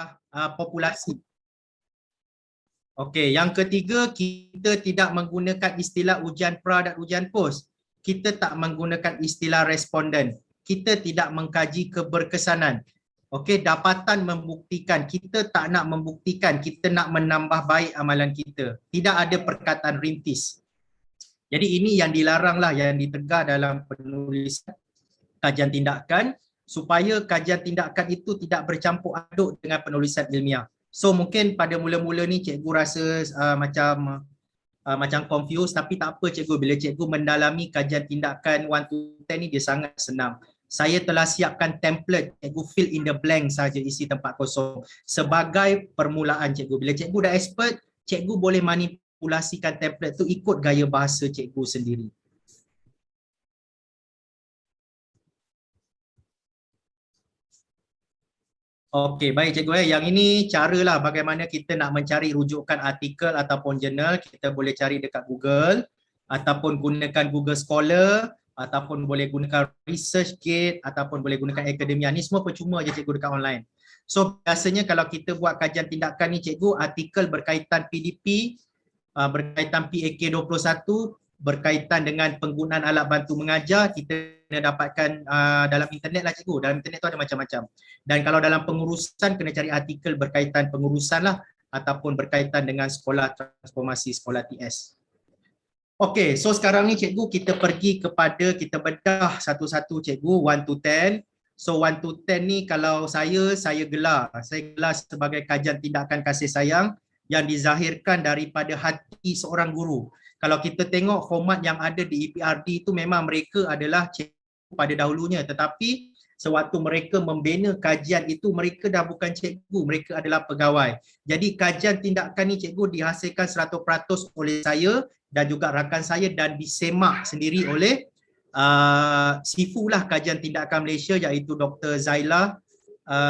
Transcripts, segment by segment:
adalah populasi. Okey, yang ketiga, kita tidak menggunakan istilah ujian pra dan ujian pos. Kita tak menggunakan istilah responden. Kita tidak mengkaji keberkesanan. Okey, dapatan membuktikan. Kita tak nak membuktikan, kita nak menambah baik amalan kita. Tidak ada perkataan rintis. Jadi ini yang dilaranglah, yang ditegah dalam penulisan kajian tindakan, supaya kajian tindakan itu tidak bercampur aduk dengan penulisan ilmiah. So mungkin pada mula-mula ni cikgu rasa macam confused, tapi tak apa cikgu, bila cikgu mendalami kajian tindakan 1 to 10 ni dia sangat senang. Saya telah siapkan template, cikgu fill in the blank saja, isi tempat kosong sebagai permulaan cikgu. Bila cikgu dah expert, cikgu boleh manipulasikan template tu ikut gaya bahasa cikgu sendiri. Okey, baik cikgu. Yang ini caralah bagaimana kita nak mencari rujukan artikel ataupun jurnal. Kita boleh cari dekat Google ataupun gunakan Google Scholar ataupun boleh gunakan ResearchGate ataupun boleh gunakan Akademia. Ni semua percuma je cikgu dekat online. So biasanya kalau kita buat kajian tindakan ni cikgu, artikel berkaitan PDP, berkaitan PAK 21, berkaitan dengan penggunaan alat bantu mengajar, kita kena dapatkan dalam internet lah cikgu. Dalam internet tu ada macam-macam. Dan kalau dalam pengurusan kena cari artikel berkaitan pengurusan lah ataupun berkaitan dengan sekolah transformasi, sekolah TS. Okey, so sekarang ni cikgu kita pergi kepada, kita bedah satu-satu cikgu 1 to 10. So 1 to 10 ni kalau saya gelar sebagai kajian tindakan kasih sayang yang dizahirkan daripada hati seorang guru. Kalau kita tengok format yang ada di EPRD itu memang mereka adalah cikgu pada dahulunya, tetapi sewaktu mereka membina kajian itu mereka dah bukan cikgu, mereka adalah pegawai. Jadi kajian tindakan ni cikgu dihasilkan 100% oleh saya dan juga rakan saya dan disemak sendiri oleh Sifu lah kajian tindakan Malaysia, iaitu Dr. Zaila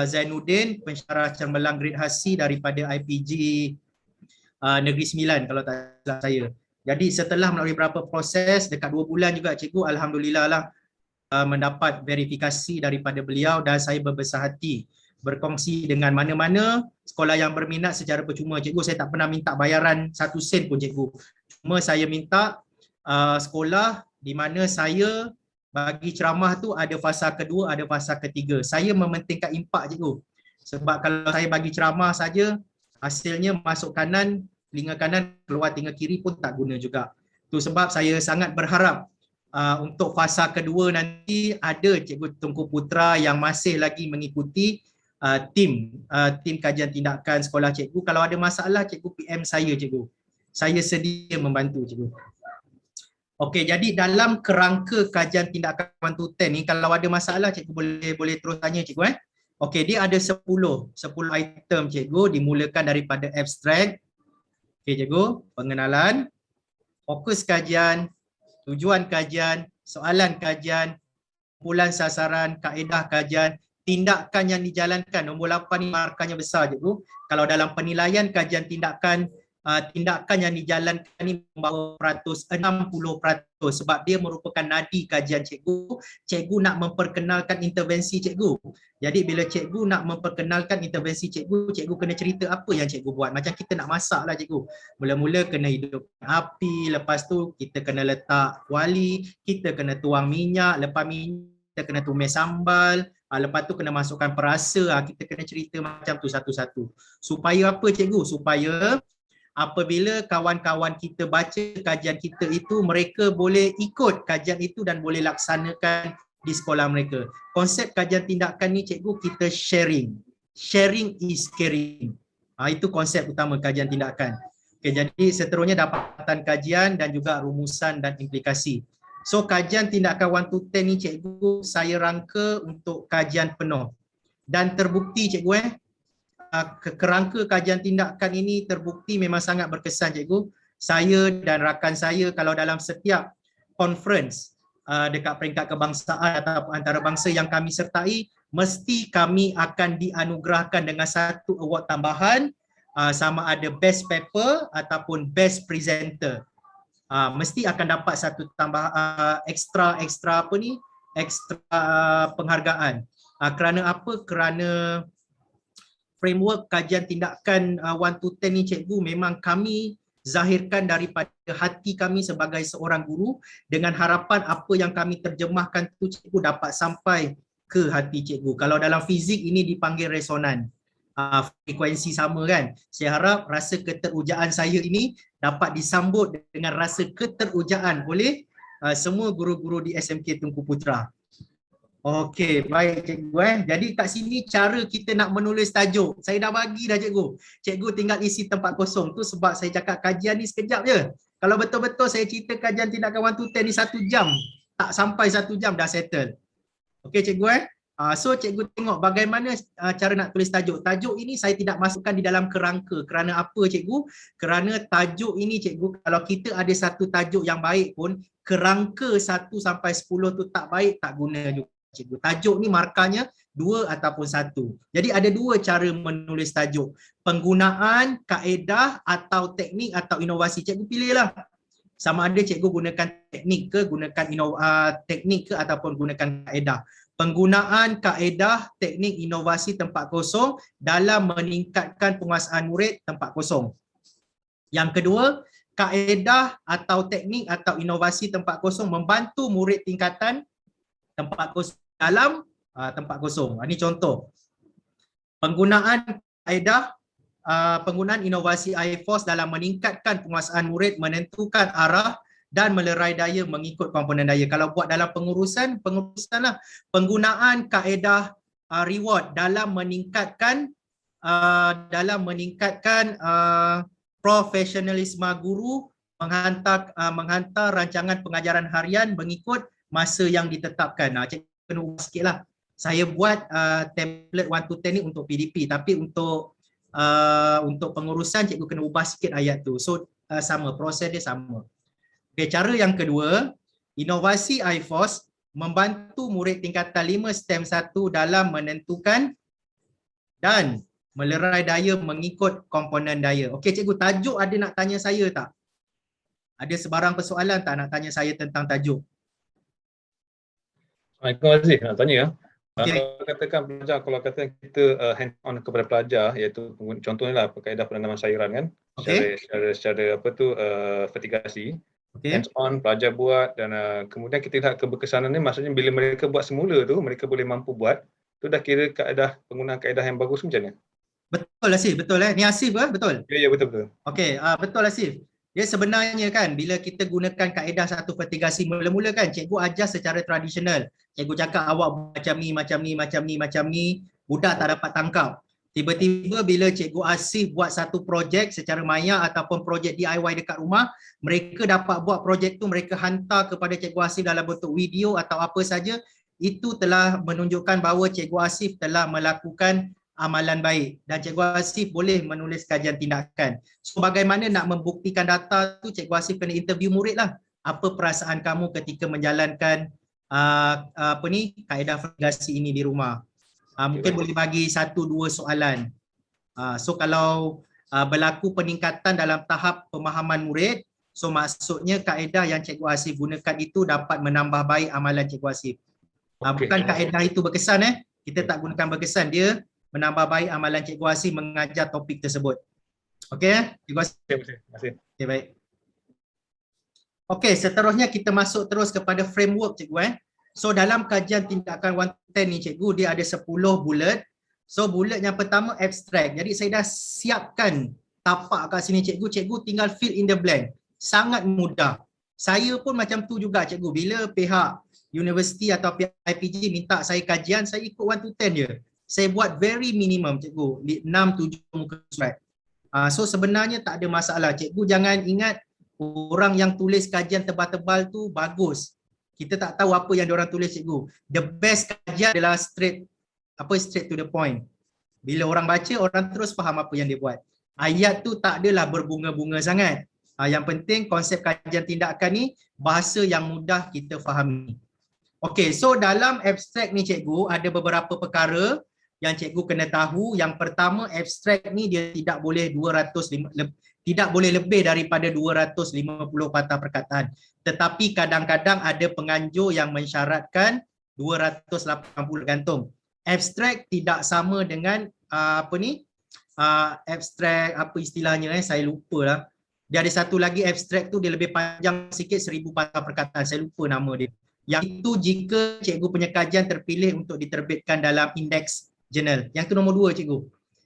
Zainuddin, pensyarah cemerlang grade Hasi daripada IPG Negeri Sembilan kalau tak salah saya. Jadi setelah melalui beberapa proses, dekat 2 bulan juga cikgu, alhamdulillah lah mendapat verifikasi daripada beliau dan saya berbesar hati berkongsi dengan mana-mana sekolah yang berminat secara percuma cikgu. Saya tak pernah minta bayaran 1 sen pun cikgu. Cuma saya minta sekolah di mana saya bagi ceramah tu ada fasa kedua, ada fasa ketiga. Saya mementingkan impak cikgu. Sebab kalau saya bagi ceramah saja, hasilnya masuk kanan, telinga kanan, keluar telinga kiri pun tak guna juga. Tu sebab saya sangat berharap untuk fasa kedua nanti ada Cikgu Tunku Putra yang masih lagi mengikuti tim kajian tindakan sekolah cikgu. Kalau ada masalah cikgu PM saya cikgu. Saya sedia membantu cikgu. Okey, jadi dalam kerangka kajian tindakan 1 to 10 ni kalau ada masalah cikgu boleh terus tanya cikgu Okey, dia ada 10 item cikgu, dimulakan daripada abstrak. Okey cikgu, pengenalan, fokus kajian, tujuan kajian, soalan kajian, kumpulan sasaran, kaedah kajian, tindakan yang dijalankan. Nombor 8 ni markahnya besar cikgu. Kalau dalam penilaian kajian tindakan, tindakan yang dijalankan ni membawa 60% sebab dia merupakan nadi kajian cikgu. Cikgu nak memperkenalkan intervensi cikgu. Jadi bila cikgu nak memperkenalkan intervensi cikgu, cikgu kena cerita apa yang cikgu buat. Macam kita nak masak lah cikgu. Mula-mula kena hidupkan api, lepas tu kita kena letak kuali, kita kena tuang minyak, lepas minyak kita kena tumis sambal, lepas tu kena masukkan perasa, kita kena cerita macam tu satu-satu. Supaya apa cikgu? Supaya apabila kawan-kawan kita baca kajian kita itu, mereka boleh ikut kajian itu dan boleh laksanakan di sekolah mereka. Konsep kajian tindakan ni cikgu, kita sharing. Sharing is caring. Itu konsep utama kajian tindakan. Okay, jadi seterusnya dapatan kajian dan juga rumusan dan implikasi. So kajian tindakan 1 to 10 ni cikgu, saya rangka untuk kajian penuh. Dan terbukti cikgu kerangka kajian tindakan ini terbukti memang sangat berkesan cikgu. Saya dan rakan saya kalau dalam setiap conference dekat peringkat kebangsaan atau antarabangsa yang kami sertai, mesti kami akan dianugerahkan dengan satu award tambahan, sama ada best paper ataupun best presenter. Mesti akan dapat satu tambah ekstra penghargaan. Kerana apa? Kerana framework kajian tindakan 1 to 10 ni cikgu memang kami zahirkan daripada hati kami sebagai seorang guru dengan harapan apa yang kami terjemahkan tu cikgu dapat sampai ke hati cikgu. Kalau dalam fizik ini dipanggil resonan. Frekuensi sama kan. Saya harap rasa keterujaan saya ini dapat disambut dengan rasa keterujaan oleh semua guru-guru di SMK Tunku Putra. Okey, baik cikgu. Jadi kat sini cara kita nak menulis tajuk. Saya dah bagi dah cikgu. Cikgu tinggal isi tempat kosong. Tu sebab saya cakap kajian ni sekejap je. Kalau betul-betul saya cerita kajian tindakan 1 to 10 ni 1 jam. Tak sampai 1 jam dah settle. Okey cikgu. So cikgu tengok bagaimana cara nak tulis tajuk. Tajuk ini saya tidak masukkan di dalam kerangka. Kerana apa cikgu? Kerana tajuk ini cikgu, kalau kita ada satu tajuk yang baik pun, kerangka 1 sampai 10 tu tak baik, tak guna juga cikgu. Tajuk ni markahnya 2 ataupun 1. Jadi ada 2 cara menulis tajuk. Penggunaan kaedah atau teknik atau inovasi. Cikgu pilihlah. Sama ada cikgu gunakan teknik ke, gunakan teknik ke ataupun gunakan kaedah. Penggunaan kaedah, teknik, inovasi tempat kosong dalam meningkatkan penguasaan murid tempat kosong. Yang kedua, kaedah atau teknik atau inovasi tempat kosong membantu murid tingkatan tempat kosong dalam tempat kosong. Ini contoh. Penggunaan kaedah, penggunaan inovasi iForce dalam meningkatkan penguasaan murid, menentukan arah dan melerai daya mengikut komponen daya. Kalau buat dalam pengurusan lah. Penggunaan kaedah reward dalam meningkatkan profesionalisme guru, menghantar rancangan pengajaran harian mengikut masa yang ditetapkan. Cikgu kena ubah sikit lah. Saya buat template 1 to 10 ni untuk PDP, tapi untuk pengurusan cikgu kena ubah sikit ayat tu. So sama, proses dia sama. Okay, cara yang kedua, inovasi iForce membantu murid tingkatan 5 STEM 1 dalam menentukan dan melerai daya mengikut komponen daya. Okey cikgu, tajuk ada nak tanya saya tak? Ada sebarang persoalan tak nak tanya saya tentang tajuk? Terima kasih nak tanya. Okay. Kalau katakan pelajar, kalau kata kita hand on kepada pelajar, iaitu contohnya lah kaedah penanaman sairan kan, Okay. secara apa tu vertigasi, Okay. hands on pelajar buat dan kemudian kita lihat keberkesanan ni, maksudnya bila mereka buat semula tu mereka boleh mampu buat, tu dah kira penggunaan kaedah yang bagus macam mana? Betul Asif, betul Ni Asif ke? Betul? Ya betul. Okey, betul Asif. Dia sebenarnya kan bila kita gunakan kaedah satu vertigasi mula-mula kan cikgu ajar secara tradisional. Cikgu cakap awak buat macam ni, budak tak dapat tangkap. Tiba-tiba bila cikgu Asif buat satu projek secara maya ataupun projek DIY dekat rumah, mereka dapat buat projek tu, mereka hantar kepada cikgu Asif dalam bentuk video atau apa saja, itu telah menunjukkan bahawa cikgu Asif telah melakukan amalan baik dan cikgu Asif boleh menulis kajian tindakan. So bagaimana nak membuktikan data tu, cikgu Asif kena interview murid lah. Apa perasaan kamu ketika menjalankan kaedah vertigasi ini di rumah? Mungkin boleh bagi 1-2 soalan. So kalau berlaku peningkatan dalam tahap pemahaman murid, so maksudnya kaedah yang cikgu Asif gunakan itu dapat menambah baik amalan cikgu Asif. Bukan kaedah itu berkesan kita tak gunakan berkesan, dia menambah baik amalan cikgu Asif mengajar topik tersebut. Okey, cikgu Asif. Terima kasih. Okey, baik. Okey, seterusnya kita masuk terus kepada framework cikgu So dalam kajian tindakan 110 ni cikgu, dia ada 10 bullet. So bullet yang pertama abstract. Jadi saya dah siapkan tapak kat sini cikgu, cikgu tinggal fill in the blank. Sangat mudah. Saya pun macam tu juga cikgu, bila pihak universiti atau pihak IPG minta saya kajian, saya ikut 1 to 10 je. Saya buat very minimum cikgu, 6-7 muka surat. So sebenarnya tak ada masalah. Cikgu jangan ingat orang yang tulis kajian tebal-tebal tu bagus. Kita tak tahu apa yang diorang tulis cikgu. The best kajian adalah straight to the point. Bila orang baca, orang terus faham apa yang dia buat. Ayat tu tak adalah berbunga-bunga sangat. Yang penting konsep kajian tindakan ni bahasa yang mudah kita fahami. Okey, so dalam abstrak ni cikgu ada beberapa perkara yang cikgu kena tahu. Yang pertama, abstrak ni dia tidak boleh lebih daripada 250 patah perkataan. Tetapi kadang-kadang ada penganjur yang mensyaratkan 280 gantung. Abstrak tidak sama dengan abstrak apa istilahnya saya lupa lah. Dia ada satu lagi abstrak tu dia lebih panjang sikit 1000 patah perkataan, saya lupa nama dia. Yang itu jika cikgu punya kajian terpilih untuk diterbitkan dalam index jurnal. Yang tu nombor 2 cikgu.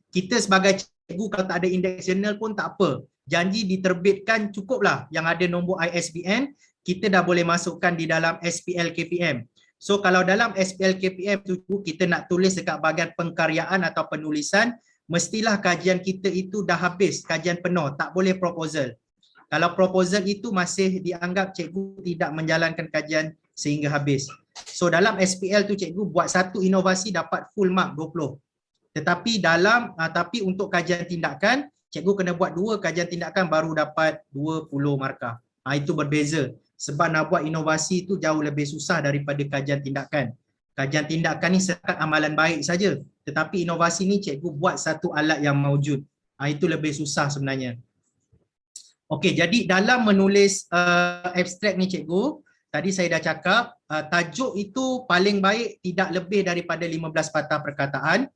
Kita sebagai cikgu kalau tak ada index jurnal pun tak apa. Janji diterbitkan cukuplah yang ada nombor ISBN, kita dah boleh masukkan di dalam SPL KPM. So kalau dalam SPL KPM tu kita nak tulis dekat bahagian pengkaryaan atau penulisan, mestilah kajian kita itu dah habis, kajian penuh, tak boleh proposal. Kalau proposal itu masih dianggap cikgu tidak menjalankan kajian sehingga habis. So dalam SPL tu cikgu buat satu inovasi dapat full mark 20. Tetapi tapi untuk kajian tindakan, cikgu kena buat 2 kajian tindakan baru dapat 20 markah. Itu berbeza. Sebab nak buat inovasi itu jauh lebih susah daripada kajian tindakan. Kajian tindakan ni sekat amalan baik saja. Tetapi inovasi ni cikgu buat satu alat yang maujud. Itu lebih susah sebenarnya. Okey, jadi dalam menulis abstrak ni cikgu, tadi saya dah cakap, tajuk itu paling baik tidak lebih daripada 15 patah perkataan.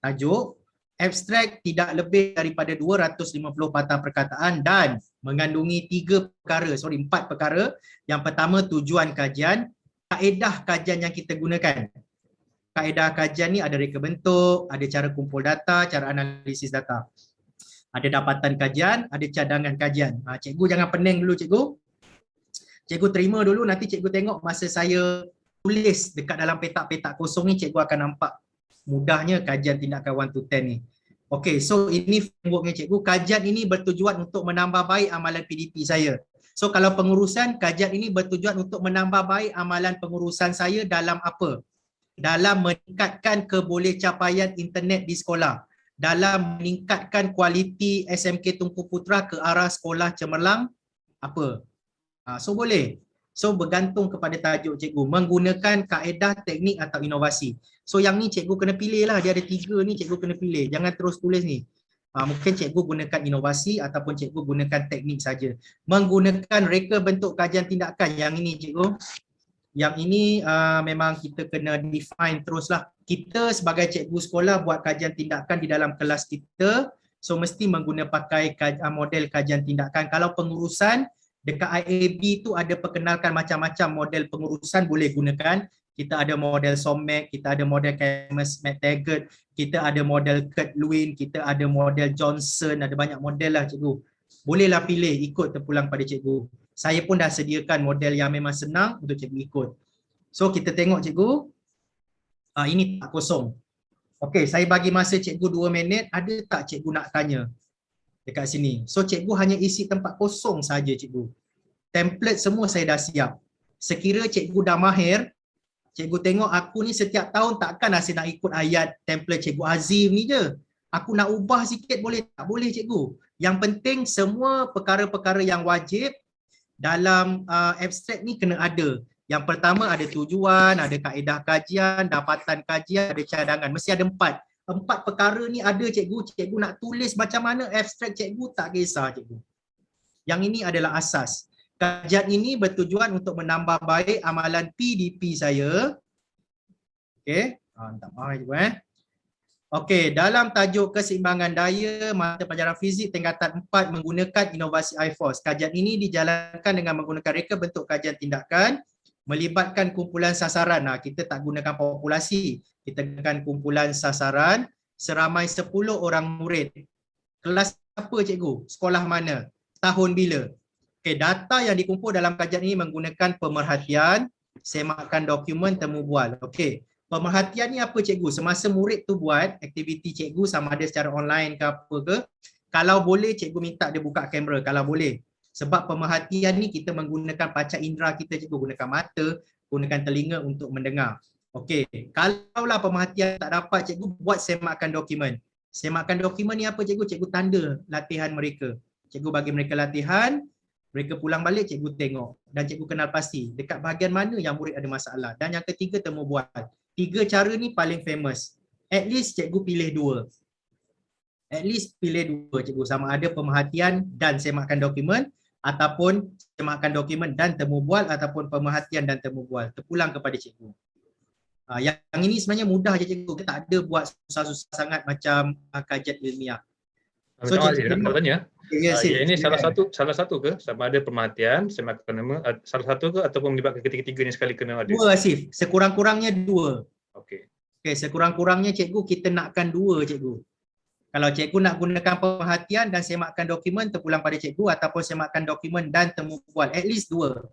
Tajuk, abstrak tidak lebih daripada 250 patah perkataan dan mengandungi 4 perkara. Yang pertama tujuan kajian, kaedah kajian yang kita gunakan. Kaedah kajian ni ada reka bentuk, ada cara kumpul data, cara analisis data. Ada dapatan kajian, ada cadangan kajian. Cikgu jangan pening dulu cikgu. Cikgu terima dulu, nanti cikgu tengok masa saya tulis dekat dalam petak-petak kosong ni, cikgu akan nampak mudahnya kajian tindakan 1 to 10 ni. Okey, so ini frameworknya cikgu. Kajian ini bertujuan untuk menambah baik amalan PDP saya. So kalau pengurusan, kajian ini bertujuan untuk menambah baik amalan pengurusan saya dalam apa? Dalam meningkatkan kebolehcapaian internet di sekolah. Dalam meningkatkan kualiti SMK Tunku Putra ke arah sekolah cemerlang apa? So boleh. So bergantung kepada tajuk cikgu. Menggunakan kaedah, teknik atau inovasi. So yang ni cikgu kena pilih lah. Dia ada 3 ni cikgu kena pilih. Jangan terus tulis ni. Mungkin cikgu gunakan inovasi ataupun cikgu gunakan teknik saja. Menggunakan reka bentuk kajian tindakan. Yang ini cikgu. Yang ini memang kita kena define teruslah. Kita sebagai cikgu sekolah buat kajian tindakan di dalam kelas kita. So mesti pakai model kajian tindakan. Kalau pengurusan, dekat IAB tu ada perkenalkan macam-macam model pengurusan boleh gunakan. Kita ada model SOMAC, kita ada model Camus McTaggart, kita ada model Kurt Lewin, kita ada model Johnson, ada banyak model lah cikgu. Bolehlah pilih ikut terpulang pada cikgu. Saya pun dah sediakan model yang memang senang untuk cikgu ikut. So kita tengok cikgu. Ini tak kosong. Okey, saya bagi masa cikgu 2 minit. Ada tak cikgu nak tanya dekat sini? So cikgu hanya isi tempat kosong saja cikgu. Template semua saya dah siap. Sekira cikgu dah mahir, cikgu tengok aku ni setiap tahun takkan saya nak ikut ayat template cikgu Azim ni je. Aku nak ubah sikit boleh tak? Boleh cikgu. Yang penting semua perkara-perkara yang wajib dalam abstrak ni kena ada. Yang pertama ada tujuan, ada kaedah kajian, dapatan kajian, ada cadangan. Mesti ada 4. 4 perkara ni ada cikgu. Cikgu nak tulis macam mana abstrak cikgu tak kisah cikgu. Yang ini adalah asas. Kajian ini bertujuan untuk menambah baik amalan PDP saya. Okey, minta maaf cikgu Okey, dalam tajuk keseimbangan daya mata pelajaran fizik tingkatan 4 menggunakan inovasi iForce. Kajian ini dijalankan dengan menggunakan reka bentuk kajian tindakan, melibatkan kumpulan sasaran. Kita tak gunakan populasi, kita gunakan kumpulan sasaran seramai 10 orang murid. Kelas apa cikgu? Sekolah mana? Tahun bila? Okey, data yang dikumpul dalam kajian ini menggunakan pemerhatian, semakan dokumen, temu bual. Okey. Pemerhatian ni apa cikgu? Semasa murid tu buat aktiviti cikgu sama ada secara online ke apa ke, kalau boleh cikgu minta dia buka kamera kalau boleh. Sebab pemerhatian ni kita menggunakan panca indera kita cikgu, gunakan mata, gunakan telinga untuk mendengar. Okey, kalaulah pemerhatian tak dapat cikgu buat semakan dokumen. Semakan dokumen ni apa cikgu? Cikgu tanda latihan mereka. Cikgu bagi mereka latihan, mereka pulang balik cikgu tengok dan cikgu kenal pasti dekat bahagian mana yang murid ada masalah. Dan yang ketiga temu bual. 3 cara ni paling famous. At least cikgu pilih 2. At least pilih 2 cikgu, sama ada pemerhatian dan semakan dokumen ataupun semakan dokumen dan temu bual ataupun pemerhatian dan temu bual. Terpulang kepada cikgu. Yang ini sebenarnya mudah je cikgu, kita tak ada buat susah-susah sangat macam kajian ilmiah. So Minta maaf, cikgu nak tanya. ya, Yang ini silakan. salah satu ke sama ada pemerhatian, sema akademik, salah satu ke ataupun melibatkan ketiga-tiga ni sekali kena ada? Dua Asif, sekurang-kurangnya dua. Okey. Okay, sekurang-kurangnya cikgu kita nakkan dua cikgu. Kalau cikgu nak gunakan pemerhatian dan semakkan dokumen terpulang pada cikgu, ataupun semakkan dokumen dan temu bual, at least dua.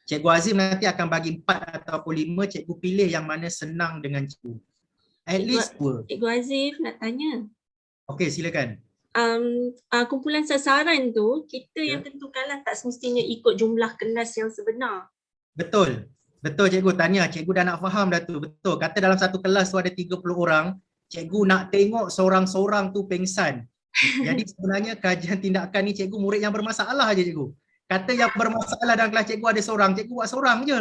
Cikgu Azim nanti akan bagi 4 ataupun 5, cikgu pilih yang mana senang dengan cikgu. At least dua. Cikgu Azif nak tanya. Okey, silakan. Kumpulan sasaran tu kita yang tentukanlah, tak semestinya ikut jumlah kelas yang sebenar. Betul. Betul cikgu, tanya. Cikgu dah nak faham dah tu. Betul. Kata dalam satu kelas tu ada 30 orang, cikgu nak tengok seorang-seorang tu pengsan. Jadi sebenarnya kajian tindakan ni cikgu murid yang bermasalah je cikgu. Kata yang bermasalah dalam kelas cikgu ada seorang, cikgu buat seorang je.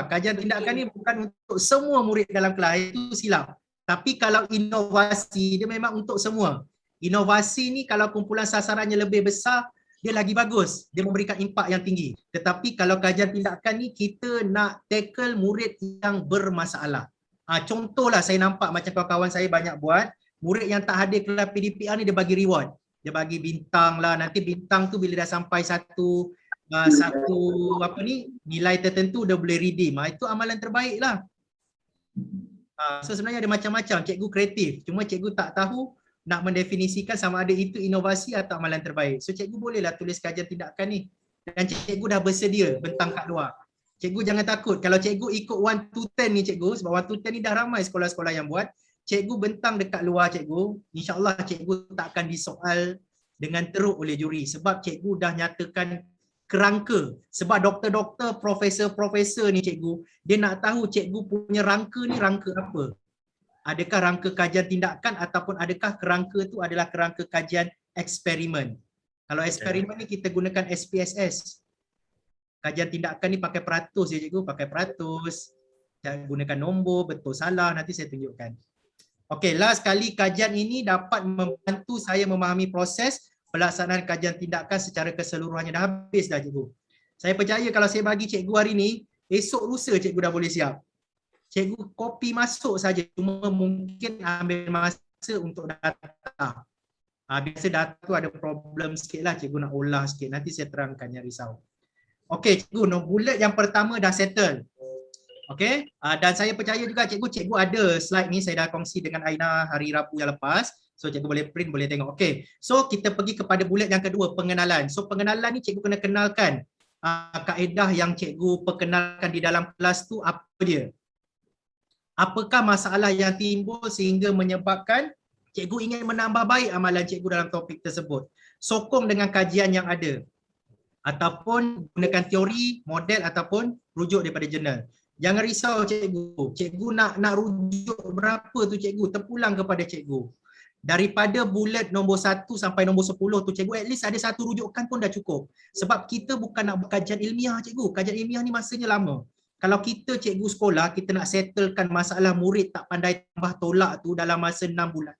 Kajian tindakan ni bukan untuk semua murid dalam kelas, itu silap. Tapi kalau inovasi, dia memang untuk semua. Inovasi ni kalau kumpulan sasarannya lebih besar, dia lagi bagus. Dia memberikan impak yang tinggi. Tetapi kalau kajian tindakan ni, kita nak tackle murid yang bermasalah. Contohlah saya nampak macam kawan-kawan saya banyak buat, murid yang tak hadir kelas PDPR ni dia bagi reward. Dia bagi bintang lah, nanti bintang tu bila dah sampai satu nilai tertentu dia boleh redeem. Itu amalan terbaik lah. So sebenarnya ada macam-macam, cikgu kreatif. Cuma cikgu tak tahu nak mendefinisikan sama ada itu inovasi atau amalan terbaik. So cikgu bolehlah tulis kajian tindakan ni. Dan cikgu dah bersedia bentang kat luar. Cikgu jangan takut. Kalau cikgu ikut 1 to 10 ni cikgu, sebab 1 to 10 ni dah ramai sekolah-sekolah yang buat. Cikgu bentang dekat luar cikgu. InsyaAllah cikgu tak akan disoal dengan teruk oleh juri. Sebab cikgu dah nyatakan kerangka. Sebab doktor-doktor, profesor-profesor ni cikgu, dia nak tahu cikgu punya rangka ni rangka apa. Adakah rangka kajian tindakan ataupun adakah kerangka tu adalah kerangka kajian eksperimen. Kalau eksperimen ni kita gunakan SPSS. Kajian tindakan ni pakai peratus je cikgu, pakai peratus. Gunakan nombor, betul salah, nanti saya tunjukkan. Okey, last kali kajian ini dapat membantu saya memahami proses pelaksanaan kajian tindakan secara keseluruhannya. Dah habis dah cikgu. Saya percaya kalau saya bagi cikgu hari ni, esok lusa cikgu dah boleh siap. Cikgu copy masuk saja, cuma mungkin ambil masa untuk data. Biasa data tu ada problem sikit lah, cikgu nak olah sikit. Nanti saya terangkan, jangan risau. Okey cikgu, bullet yang pertama dah settle. Okey, dan saya percaya juga cikgu ada slide ni, saya dah kongsi dengan Aina hari Rabu yang lepas. So cikgu boleh print, boleh tengok. Okey, so kita pergi kepada bullet yang kedua, pengenalan. So pengenalan ni cikgu kena kenalkan kaedah yang cikgu perkenalkan di dalam kelas tu apa dia. Apakah masalah yang timbul sehingga menyebabkan cikgu ingin menambah baik amalan cikgu dalam topik tersebut. Sokong dengan kajian yang ada. Ataupun gunakan teori, model ataupun rujuk daripada jurnal. Jangan risau cikgu. Cikgu nak rujuk berapa tu cikgu, terpulang kepada cikgu. Daripada bullet nombor 1 sampai nombor 10 tu cikgu, at least ada satu rujukan pun dah cukup. Sebab kita bukan nak buat kajian ilmiah cikgu. Kajian ilmiah ni masanya lama. Kalau kita cikgu sekolah, kita nak settlekan masalah murid tak pandai tambah tolak tu dalam masa 6 bulan.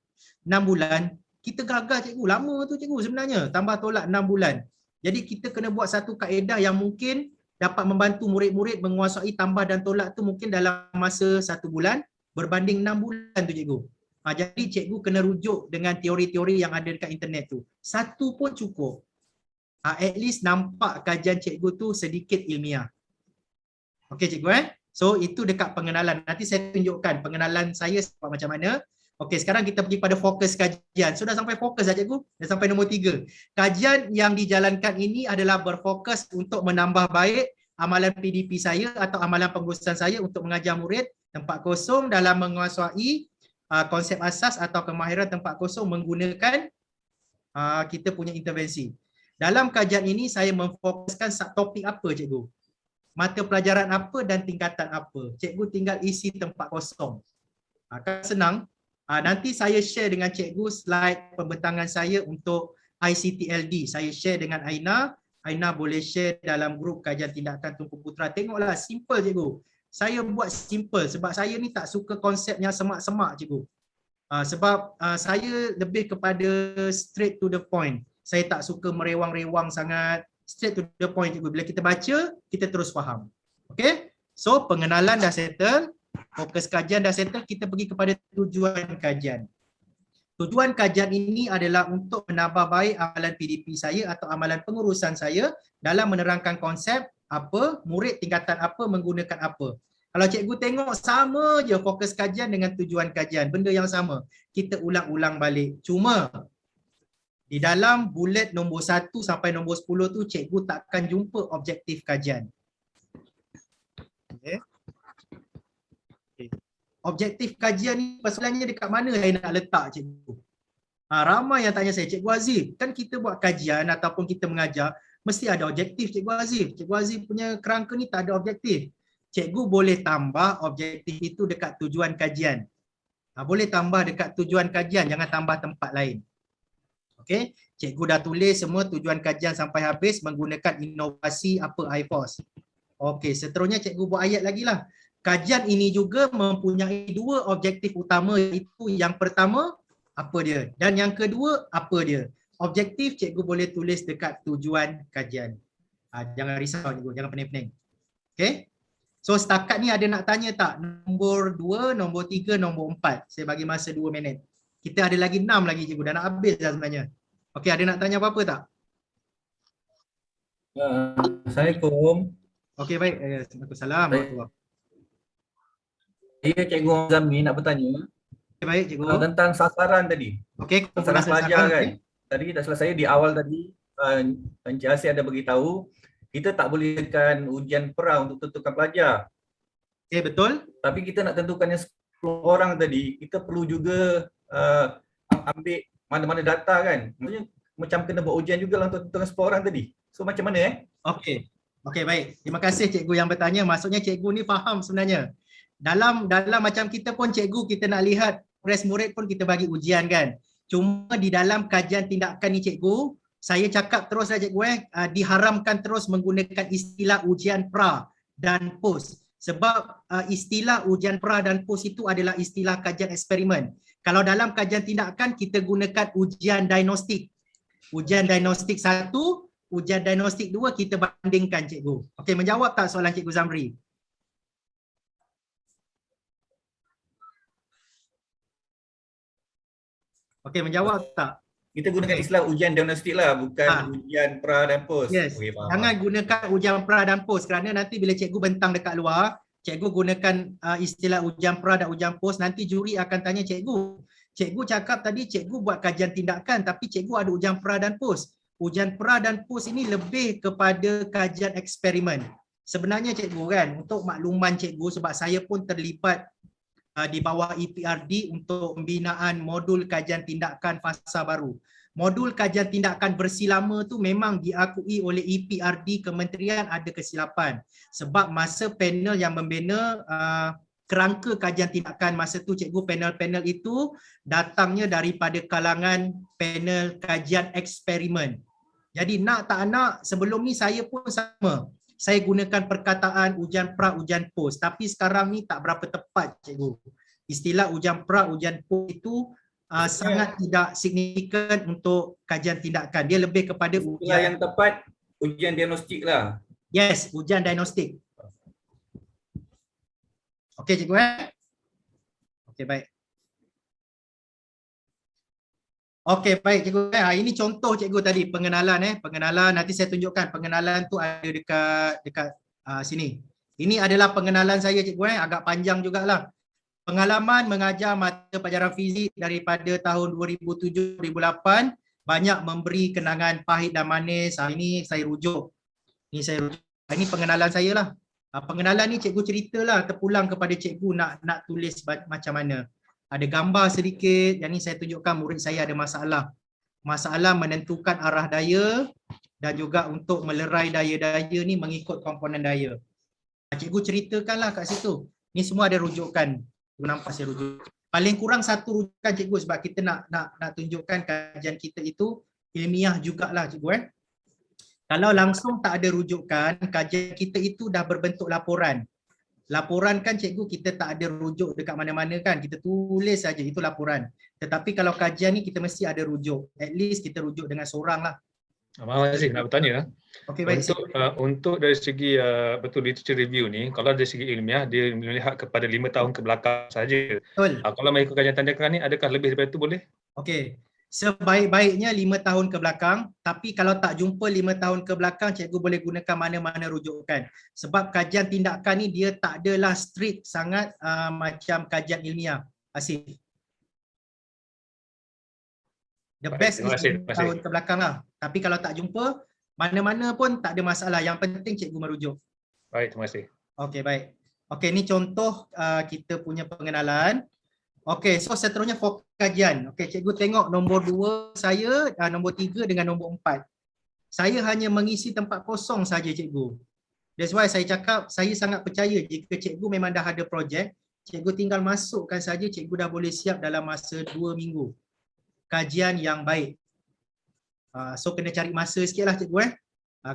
6 bulan, kita gagal cikgu. Lama tu cikgu sebenarnya, tambah tolak 6 bulan. Jadi kita kena buat satu kaedah yang mungkin dapat membantu murid-murid menguasai tambah dan tolak tu mungkin dalam masa 1 bulan berbanding 6 bulan tu cikgu. Jadi cikgu kena rujuk dengan teori-teori yang ada dekat internet tu. Satu pun cukup. At least nampak kajian cikgu tu sedikit ilmiah. Okey cikgu So itu dekat pengenalan. Nanti saya tunjukkan pengenalan saya sebab macam mana. Okey, sekarang kita pergi pada fokus kajian. So dah sampai fokus dah cikgu. Dah sampai nombor 3. Kajian yang dijalankan ini adalah berfokus untuk menambah baik amalan PDP saya atau amalan pengurusan saya untuk mengajar murid tempat kosong dalam menguasai konsep asas atau kemahiran tempat kosong menggunakan kita punya intervensi. Dalam kajian ini saya memfokuskan topik apa cikgu? Mata pelajaran apa dan tingkatan apa? Cikgu tinggal isi tempat kosong. Kan senang. Nanti saya share dengan cikgu slide pembentangan saya untuk ICTLD. Saya share dengan Aina. Aina boleh share dalam grup kajian tindakan Tunku Putra. Tengoklah, simple cikgu. Saya buat simple sebab saya ni tak suka konsepnya semak-semak cikgu. Sebab saya lebih kepada straight to the point. Saya tak suka merewang-rewang sangat. Straight to the point cikgu. Bila kita baca, kita terus faham. Okay? So pengenalan dah settle, fokus kajian dah settle, kita pergi kepada tujuan kajian. Tujuan kajian ini adalah untuk menambah baik amalan PDP saya atau amalan pengurusan saya dalam menerangkan konsep apa, murid tingkatan apa, menggunakan apa. Kalau cikgu tengok sama je fokus kajian dengan tujuan kajian, benda yang sama. Kita ulang-ulang balik. Cuma di dalam bullet nombor 1 sampai nombor 10 tu cikgu takkan jumpa objektif kajian. Okay. Objektif kajian ni persoalannya dekat mana saya nak letak cikgu? Ramai yang tanya saya, Cikgu Azif, kan kita buat kajian ataupun kita mengajar, mesti ada objektif Cikgu Azif. Cikgu Azif punya kerangka ni tak ada objektif. Cikgu boleh tambah objektif itu dekat tujuan kajian. Boleh tambah dekat tujuan kajian, jangan tambah tempat lain. Okey, cikgu dah tulis semua tujuan kajian sampai habis menggunakan inovasi apa IFOS. Okey, seterusnya cikgu buat ayat lagi lah. Kajian ini juga mempunyai dua objektif utama, iaitu yang pertama apa dia dan yang kedua apa dia. Objektif cikgu boleh tulis dekat tujuan kajian. Jangan risau cikgu, jangan pening-pening. Okey. So setakat ni ada nak tanya tak? Nombor 2, nombor 3, nombor 4. Saya bagi masa 2 minit. Kita ada lagi 6 lagi cikgu, dah nak habis dah sebenarnya. Okey, ada nak tanya apa-apa tak? Assalamualaikum. Okey, baik. Waalaikumsalam. Saya Cikgu Zammi nak bertanya. Okay, baik cikgu. Tentang sasaran tadi. Okey, Sasaran pelajar kan. okay. Tadi tak salah saya di awal tadi Encik Asyik ada beritahu kita tak boleh tekan ujian pra untuk tentukan pelajar. Okey, betul. Tapi kita nak tentukan yang 10 orang tadi, kita perlu juga ambil mana-mana data kan. Maksudnya macam kena buat ujian juga lah untuk tentukan 10 orang tadi. So macam mana Okey. Okey, baik. Terima kasih cikgu yang bertanya. Maksudnya cikgu ni faham sebenarnya. Dalam macam kita pun cikgu, kita nak lihat progres murid pun kita bagi ujian kan. Cuma di dalam kajian tindakan ni cikgu, saya cakap terus lah cikgu diharamkan terus menggunakan istilah ujian pra dan post. Sebab istilah ujian pra dan post itu adalah istilah kajian eksperimen. Kalau dalam kajian tindakan kita gunakan ujian diagnostik. Ujian diagnostik 1, ujian diagnostik 2 kita bandingkan cikgu. Okey, menjawab tak soalan Cikgu Zamri? Okey, menjawab tak? Kita gunakan istilah ujian diagnostik lah, bukan ujian pra dan post. Yes. Okay, Jangan gunakan ujian pra dan post kerana nanti bila cikgu bentang dekat luar, cikgu gunakan istilah ujian pra dan ujian post, nanti juri akan tanya cikgu. Cikgu cakap tadi cikgu buat kajian tindakan tapi cikgu ada ujian pra dan post. Ujian pra dan post ini lebih kepada kajian eksperimen. Sebenarnya cikgu kan, untuk makluman cikgu sebab saya pun terlibat di bawah EPRD untuk pembinaan modul kajian tindakan fasa baru. Modul kajian tindakan bersilama tu memang diakui oleh EPRD kementerian ada kesilapan. Sebab masa panel yang membina kerangka kajian tindakan masa tu cikgu, panel-panel itu datangnya daripada kalangan panel kajian eksperimen. Jadi nak tak nak sebelum ni saya pun sama. Saya gunakan perkataan ujian pra, ujian post. Tapi sekarang ni tak berapa tepat cikgu. Istilah ujian pra, ujian post itu sangat tidak signifikan untuk kajian tindakan. Dia lebih kepada ujian yang tepat, ujian diagnostik lah. Yes, ujian diagnostik. Okey cikgu Okey, baik. Okey, baik cikgu. Ini contoh cikgu tadi pengenalan pengenalan, nanti saya tunjukkan pengenalan tu ada dekat sini. Ini adalah pengenalan saya cikgu agak panjang jugalah. Pengalaman mengajar mata pelajaran fizik daripada tahun 2007-2008 banyak memberi kenangan pahit dan manis. Ini saya rujuk. Ini pengenalan saya lah. Pengenalan ni cikgu ceritalah terpulang kepada cikgu nak tulis macam mana. Ada gambar sedikit, yang ni saya tunjukkan murid saya ada masalah. Masalah menentukan arah daya dan juga untuk melerai daya-daya ni mengikut komponen daya. Cikgu ceritakanlah kat situ. Ni semua ada rujukan. Cikgu nampak saya rujuk. Paling kurang satu rujukan cikgu sebab kita nak tunjukkan kajian kita itu ilmiah jugalah cikgu Kalau langsung tak ada rujukan, kajian kita itu dah berbentuk laporan. Laporan kan cikgu kita tak ada rujuk dekat mana-mana kan, kita tulis saja itu laporan. Tetapi kalau kajian ni kita mesti ada rujuk. At least kita rujuk dengan seorang lah. Terima kasih nak bertanya. Okey, baik. Untuk dari segi betul literature review ni, kalau dari segi ilmiah dia melihat kepada 5 tahun ke belakang saja. Betul. Kalau mengikut kajian tindakan ni, adakah lebih daripada itu boleh? Okey. Sebaik-baiknya 5 tahun ke belakang, tapi kalau tak jumpa 5 tahun ke belakang, cikgu boleh gunakan mana-mana rujukan. Sebab kajian tindakan ni dia tak adalah strict sangat macam kajian ilmiah. Asif. The best is 5 tahun ke belakang lah. Tapi kalau tak jumpa, mana-mana pun tak ada masalah. Yang penting cikgu merujuk. Baik, terima kasih. Okey, baik. Okey, ni contoh kita punya pengenalan. Okey, so seterusnya fokus kajian. Okey, cikgu tengok nombor 2 saya, nombor 3 dengan nombor 4. Saya hanya mengisi tempat kosong saja cikgu. That's why saya cakap saya sangat percaya jika cikgu memang dah ada projek, cikgu tinggal masukkan saja, cikgu dah boleh siap dalam masa 2 minggu. Kajian yang baik. So kena cari masa sikit lah cikgu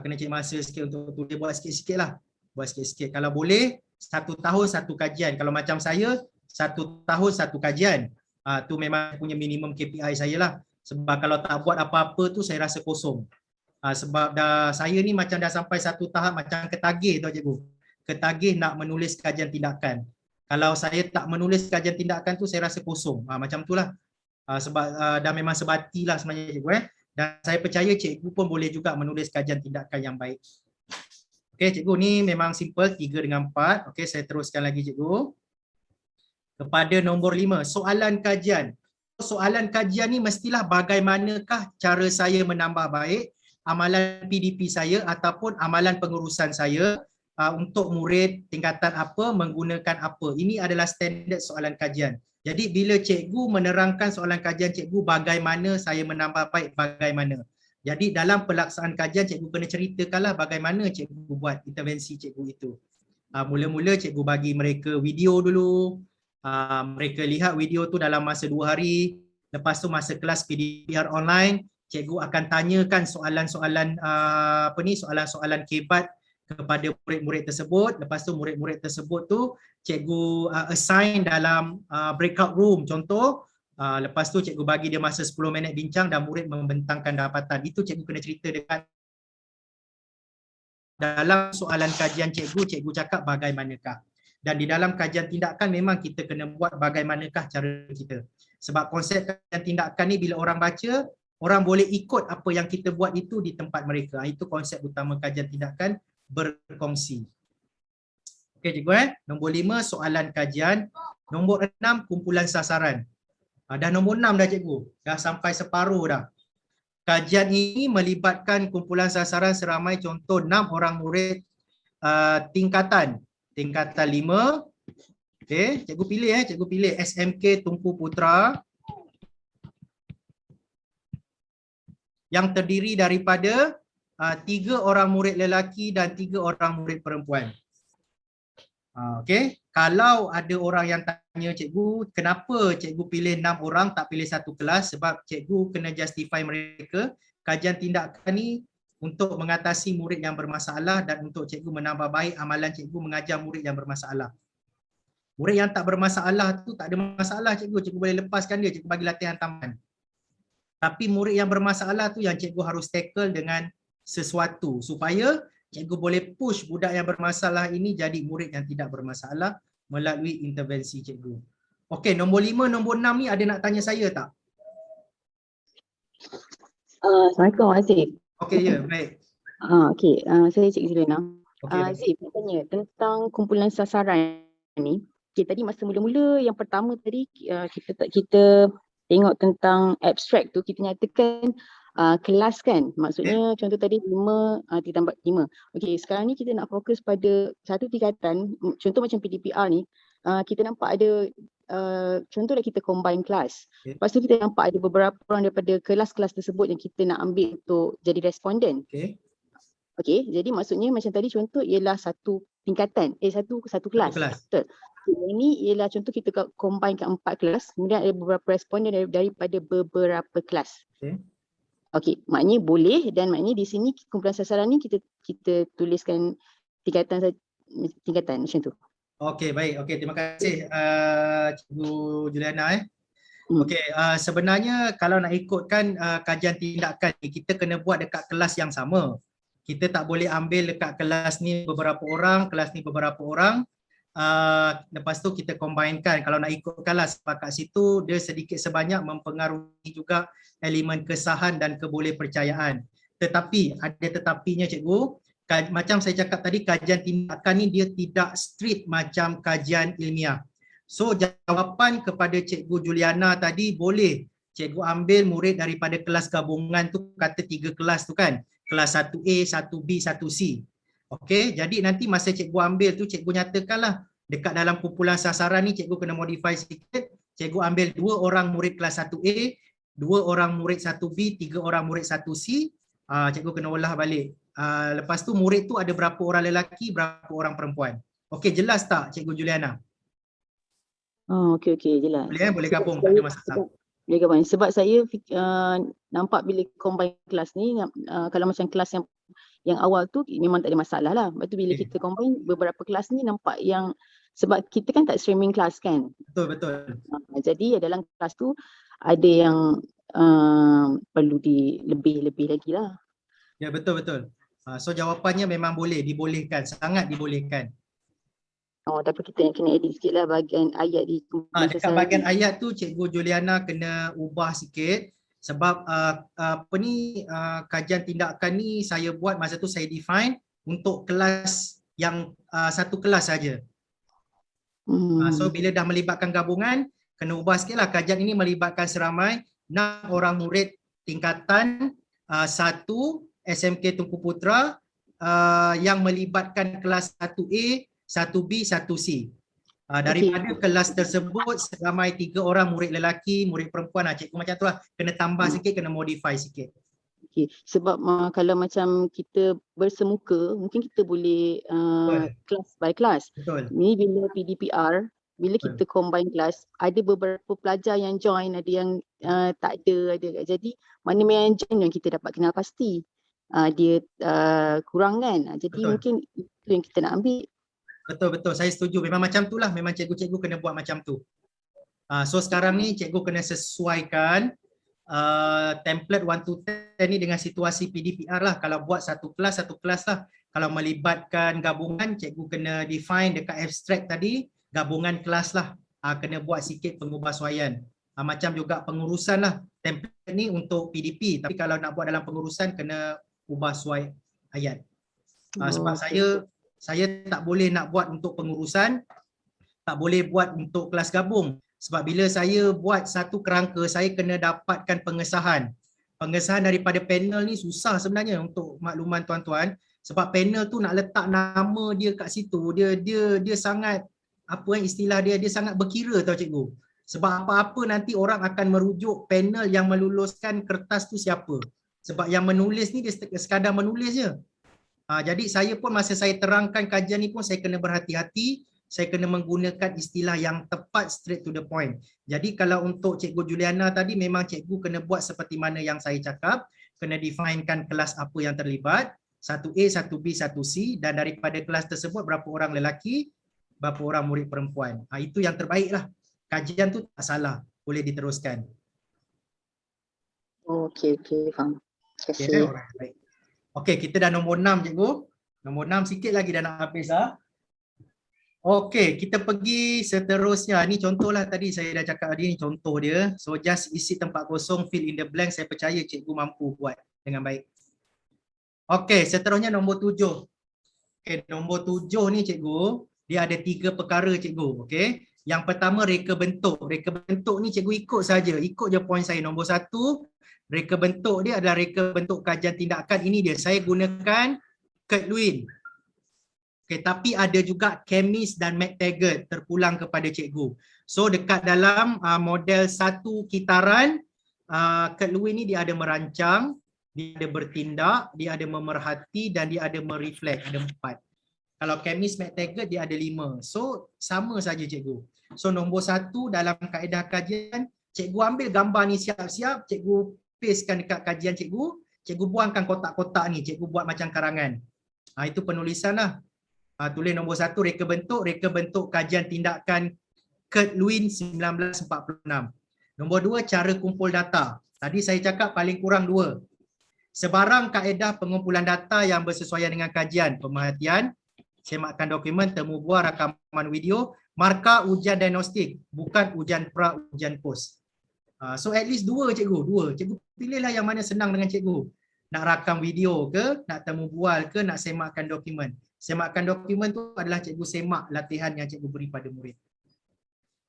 kena cari masa sikit untuk tulis, buat sikit-sikit lah. Buat sikit-sikit. Kalau boleh, 1 tahun 1 kajian. Kalau macam saya, 1 tahun 1 kajian. Tu memang punya minimum KPI saya lah. Sebab kalau tak buat apa-apa tu saya rasa kosong. Sebab saya ni macam dah sampai satu tahap macam ketagih tu cikgu. Ketagih nak menulis kajian tindakan. Kalau saya tak menulis kajian tindakan tu saya rasa kosong. Macam tu lah. Sebab dah memang sebati lah sebenarnya cikgu Dan saya percaya cikgu pun boleh juga menulis kajian tindakan yang baik. Okey cikgu, ni memang simple 3 dengan 4. Okey, saya teruskan lagi cikgu. Kepada nombor 5, soalan kajian. Soalan kajian ni mestilah bagaimanakah cara saya menambah baik amalan PDP saya ataupun amalan pengurusan saya untuk murid tingkatan apa, menggunakan apa. Ini adalah standard soalan kajian. Jadi bila cikgu menerangkan soalan kajian cikgu bagaimana saya menambah baik, bagaimana. Jadi dalam pelaksanaan kajian cikgu kena ceritakanlah bagaimana cikgu buat intervensi cikgu itu. Mula-mula cikgu bagi mereka video dulu. Mereka lihat video tu dalam masa 2 hari. Lepas tu masa kelas PDPR online, cikgu akan tanyakan soalan-soalan soalan-soalan kebat kepada murid-murid tersebut. Lepas tu murid-murid tersebut tu cikgu assign dalam breakout room contoh. Lepas tu cikgu bagi dia masa 10 minit bincang dan murid membentangkan dapatan. Itu cikgu kena cerita dekat dalam soalan kajian cikgu cakap bagaimanakah. Dan di dalam kajian tindakan memang kita kena buat bagaimanakah cara kita. Sebab konsep kajian tindakan ni bila orang baca, orang boleh ikut apa yang kita buat itu di tempat mereka. Itu konsep utama kajian tindakan, berkongsi. Okey cikgu Nombor 5 soalan kajian. Nombor 6 kumpulan sasaran. Dah nombor 6 dah cikgu. Dah sampai separuh dah. Kajian ini melibatkan kumpulan sasaran seramai contoh 6 orang murid tingkatan 5. Okey, cikgu pilih SMK Tunku Putra yang terdiri daripada 3 orang murid lelaki dan 3 orang murid perempuan. Okey, kalau ada orang yang tanya cikgu, kenapa cikgu pilih 6 orang tak pilih satu kelas? Sebab cikgu kena justify mereka. Kajian tindakan ni untuk mengatasi murid yang bermasalah dan untuk cikgu menambah baik amalan cikgu mengajar murid yang bermasalah. Murid yang tak bermasalah tu tak ada masalah cikgu boleh lepaskan dia, cikgu bagi latihan taman. Tapi murid yang bermasalah tu yang cikgu harus tackle dengan sesuatu supaya cikgu boleh push budak yang bermasalah ini jadi murid yang tidak bermasalah melalui intervensi cikgu. Okey, nombor 5, nombor 6 ni ada nak tanya saya tak? Assalamualaikum Azif. Okey, ya, baik. Okey, saya Cik Zilina. Okey, Azif, nak tanya tentang kumpulan sasaran ni. Okay, tadi masa mula-mula yang pertama tadi kita tengok tentang abstract tu, kita nyatakan kelas kan. Maksudnya contoh tadi 5 ditambah 5. Okey, sekarang ni kita nak fokus pada satu tingkatan. Contoh macam PDPR ni, kita nampak ada contohlah kita combine kelas. Lepas tu kita nampak ada beberapa orang daripada kelas-kelas tersebut yang kita nak ambil untuk jadi responden. Okey, jadi maksudnya macam tadi contoh ialah satu tingkatan, satu kelas. Betul. Ini ialah contoh kita combine ke 4 kelas, kemudian ada beberapa responden daripada beberapa kelas. Okey, maknanya boleh dan maknanya di sini kumpulan sasaran ni kita tuliskan tingkatan macam tu. Okey, baik. Okey, terima kasih Cikgu Juliana Okey, sebenarnya kalau nak ikutkan kajian tindakan ni, kita kena buat dekat kelas yang sama. Kita tak boleh ambil dekat kelas ni beberapa orang, kelas ni beberapa orang. Lepas tu kita combinekan. Kalau nak ikutkanlah sebab kat situ dia sedikit sebanyak mempengaruhi juga elemen kesahan dan kebolehpercayaan. Tetapi ada tetapinya cikgu. Macam saya cakap tadi, kajian tindakan ni dia tidak strict macam kajian ilmiah. So jawapan kepada Cikgu Juliana tadi, boleh cikgu ambil murid daripada kelas gabungan tu, kata 3 kelas tu kan, kelas 1A, 1B, 1C. Okey, jadi nanti masa cikgu ambil tu, cikgu nyatakanlah dekat dalam kumpulan sasaran ni cikgu kena modify sikit. Cikgu ambil 2 orang murid kelas 1A, 2 orang murid 1B, 3 orang murid 1C. Cikgu kena olah balik. Lepas tu murid tu ada berapa orang lelaki, berapa orang perempuan. Okey, jelas tak Cikgu Juliana? Okey, jelas. Boleh gabung, tak ada masalah. Boleh gabung. Sebab saya nampak bila combine kelas ni, kalau macam kelas yang awal tu memang tak ada masalah lah. Lepas tu bila kita combine beberapa kelas ni, nampak yang sebab kita kan tak streaming kelas kan. Betul. Jadi dalam kelas tu ada yang perlu lebih lagi lah. Ya, betul. So jawapannya memang boleh, dibolehkan, sangat dibolehkan. Tapi kita kena edit sikit lah bahagian ayat di dekat bahagian ayat tu Cikgu Juliana kena ubah sikit sebab kajian tindakan ni saya buat masa tu, saya define untuk kelas yang satu kelas saja. So bila dah melibatkan gabungan, kena ubah sikit lah. Kajian ini melibatkan seramai 6 orang murid tingkatan 1 SMK Tunku Putra yang melibatkan kelas 1A, 1B, 1C. Daripada kelas tersebut seramai 3 orang murid lelaki, murid perempuan. Cikgu macam tu lah, kena tambah sikit, kena modify sikit. Sebab kalau macam kita bersemuka, mungkin kita boleh kelas by kelas. Betul. Ni bila PDPR, bila kita combine kelas, ada beberapa pelajar yang join, ada yang tak ada. Jadi mana yang join yang kita dapat kenal pasti. Dia kurang kan. Jadi mungkin itu yang kita nak ambil. Betul, saya setuju. Memang macam tu lah, memang cikgu-cikgu kena buat macam tu. So sekarang ni cikgu kena sesuaikan template 1 to 10 ni dengan situasi PDPR lah. Kalau buat satu kelas lah. Kalau melibatkan gabungan, cikgu kena define dekat abstract tadi, gabungan kelas lah. Kena buat sikit pengubahsuaian. Macam juga pengurusan lah. Template ni untuk PDP, tapi kalau nak buat dalam pengurusan, kena ubah suai ayat. Sebab saya tak boleh nak buat untuk pengurusan, tak boleh buat untuk kelas gabung. Sebab bila saya buat satu kerangka, saya kena dapatkan pengesahan. Pengesahan daripada panel ni susah sebenarnya untuk makluman tuan-tuan. Sebab panel tu nak letak nama dia kat situ, dia sangat, istilah dia sangat berkira tau cikgu. Sebab apa-apa nanti orang akan merujuk panel yang meluluskan kertas tu siapa. Sebab yang menulis ni dia sekadar menulis je. Jadi saya pun masa saya terangkan kajian ni pun saya kena berhati-hati, saya kena menggunakan istilah yang tepat, straight to the point. Jadi kalau untuk Cikgu Juliana tadi, memang cikgu kena buat seperti mana yang saya cakap, kena definekan kelas apa yang terlibat, 1A, 1B, 1C, dan daripada kelas tersebut berapa orang lelaki, berapa orang murid perempuan. Itu yang terbaik lah. Kajian tu tak salah, boleh diteruskan. Okey, faham. Terima kasih. Baik. Okey, kita dah nombor 6 cikgu. Nombor 6 sikit lagi dah nak habis lah. Okey, kita pergi seterusnya. Ni contohlah tadi saya dah cakap tadi, ni contoh dia. So just isi tempat kosong, fill in the blank. Saya percaya cikgu mampu buat dengan baik. Okey, seterusnya nombor 7. Okey, nombor 7 ni cikgu, dia ada 3 perkara cikgu. Okey. Yang pertama reka bentuk. Reka bentuk ni cikgu ikut saja. Ikut je poin saya. Nombor 1, reka bentuk dia adalah reka bentuk kajian tindakan. Ini dia, saya gunakan Kurt Lewin. Okay, tapi ada juga Chemist dan McTaggart terpulang kepada cikgu. So dekat dalam model 1 kitaran, Kurt Lewin ni dia ada merancang, dia ada bertindak, dia ada memerhati dan dia ada mereflect. Ada 4. Kalau Chemist McTaggart dia ada 5. So sama saja cikgu. So nombor 1 dalam kaedah kajian, cikgu ambil gambar ni siap-siap, cikgu pastekan dekat kajian cikgu, cikgu buangkan kotak-kotak ni, cikgu buat macam karangan. Itu penulisan lah. Tulis nombor 1, reka bentuk kajian tindakan Kurt Lewin 1946. Nombor 2, cara kumpul data. Tadi saya cakap paling kurang 2. Sebarang kaedah pengumpulan data yang bersesuaian dengan kajian, pemerhatian, semakkan dokumen, temu bual, rakaman video, markah ujian diagnostik, bukan ujian pra, ujian pos. So at least 2 cikgu, 2. Cikgu pilihlah yang mana senang dengan cikgu. Nak rakam video ke, nak temu bual ke, nak semakkan dokumen. Semakkan dokumen tu adalah cikgu semak latihan yang cikgu beri pada murid.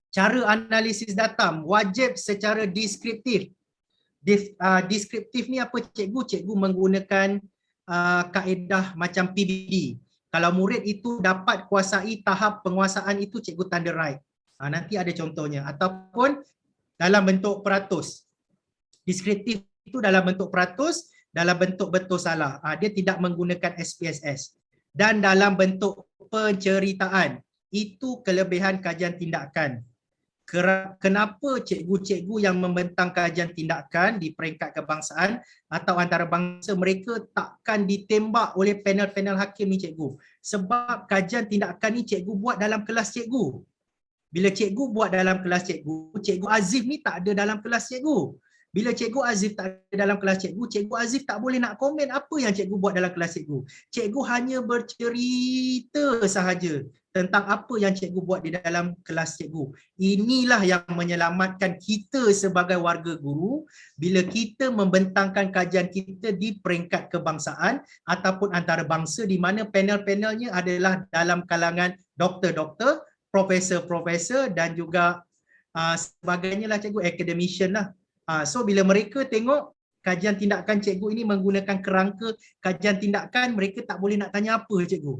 Cara analisis data wajib secara deskriptif. Deskriptif ni apa cikgu? Cikgu menggunakan kaedah macam PBD. Kalau murid itu dapat kuasai tahap penguasaan itu, cikgu tanda right. Nanti ada contohnya. Ataupun dalam bentuk peratus. Deskriptif itu dalam bentuk peratus, dalam bentuk betul salah. Dia tidak menggunakan SPSS. Dan dalam bentuk penceritaan. Itu kelebihan kajian tindakan. Kenapa cikgu-cikgu yang membentang kajian tindakan di peringkat kebangsaan atau antarabangsa, mereka takkan ditembak oleh panel-panel hakim ni cikgu? Sebab kajian tindakan ni cikgu buat dalam kelas cikgu. Bila cikgu buat dalam kelas cikgu, Cikgu Azif ni tak ada dalam kelas cikgu. Bila Cikgu Azif tak ada dalam kelas cikgu, Cikgu Azif tak boleh nak komen apa yang cikgu buat dalam kelas cikgu. Cikgu hanya bercerita sahaja tentang apa yang cikgu buat di dalam kelas cikgu. Inilah yang menyelamatkan kita sebagai warga guru bila kita membentangkan kajian kita di peringkat kebangsaan ataupun antarabangsa, di mana panel-panelnya adalah dalam kalangan doktor-doktor, profesor-profesor dan juga sebagainya lah cikgu, academician lah. So bila mereka tengok kajian tindakan cikgu ini menggunakan kerangka kajian tindakan, mereka tak boleh nak tanya apa cikgu.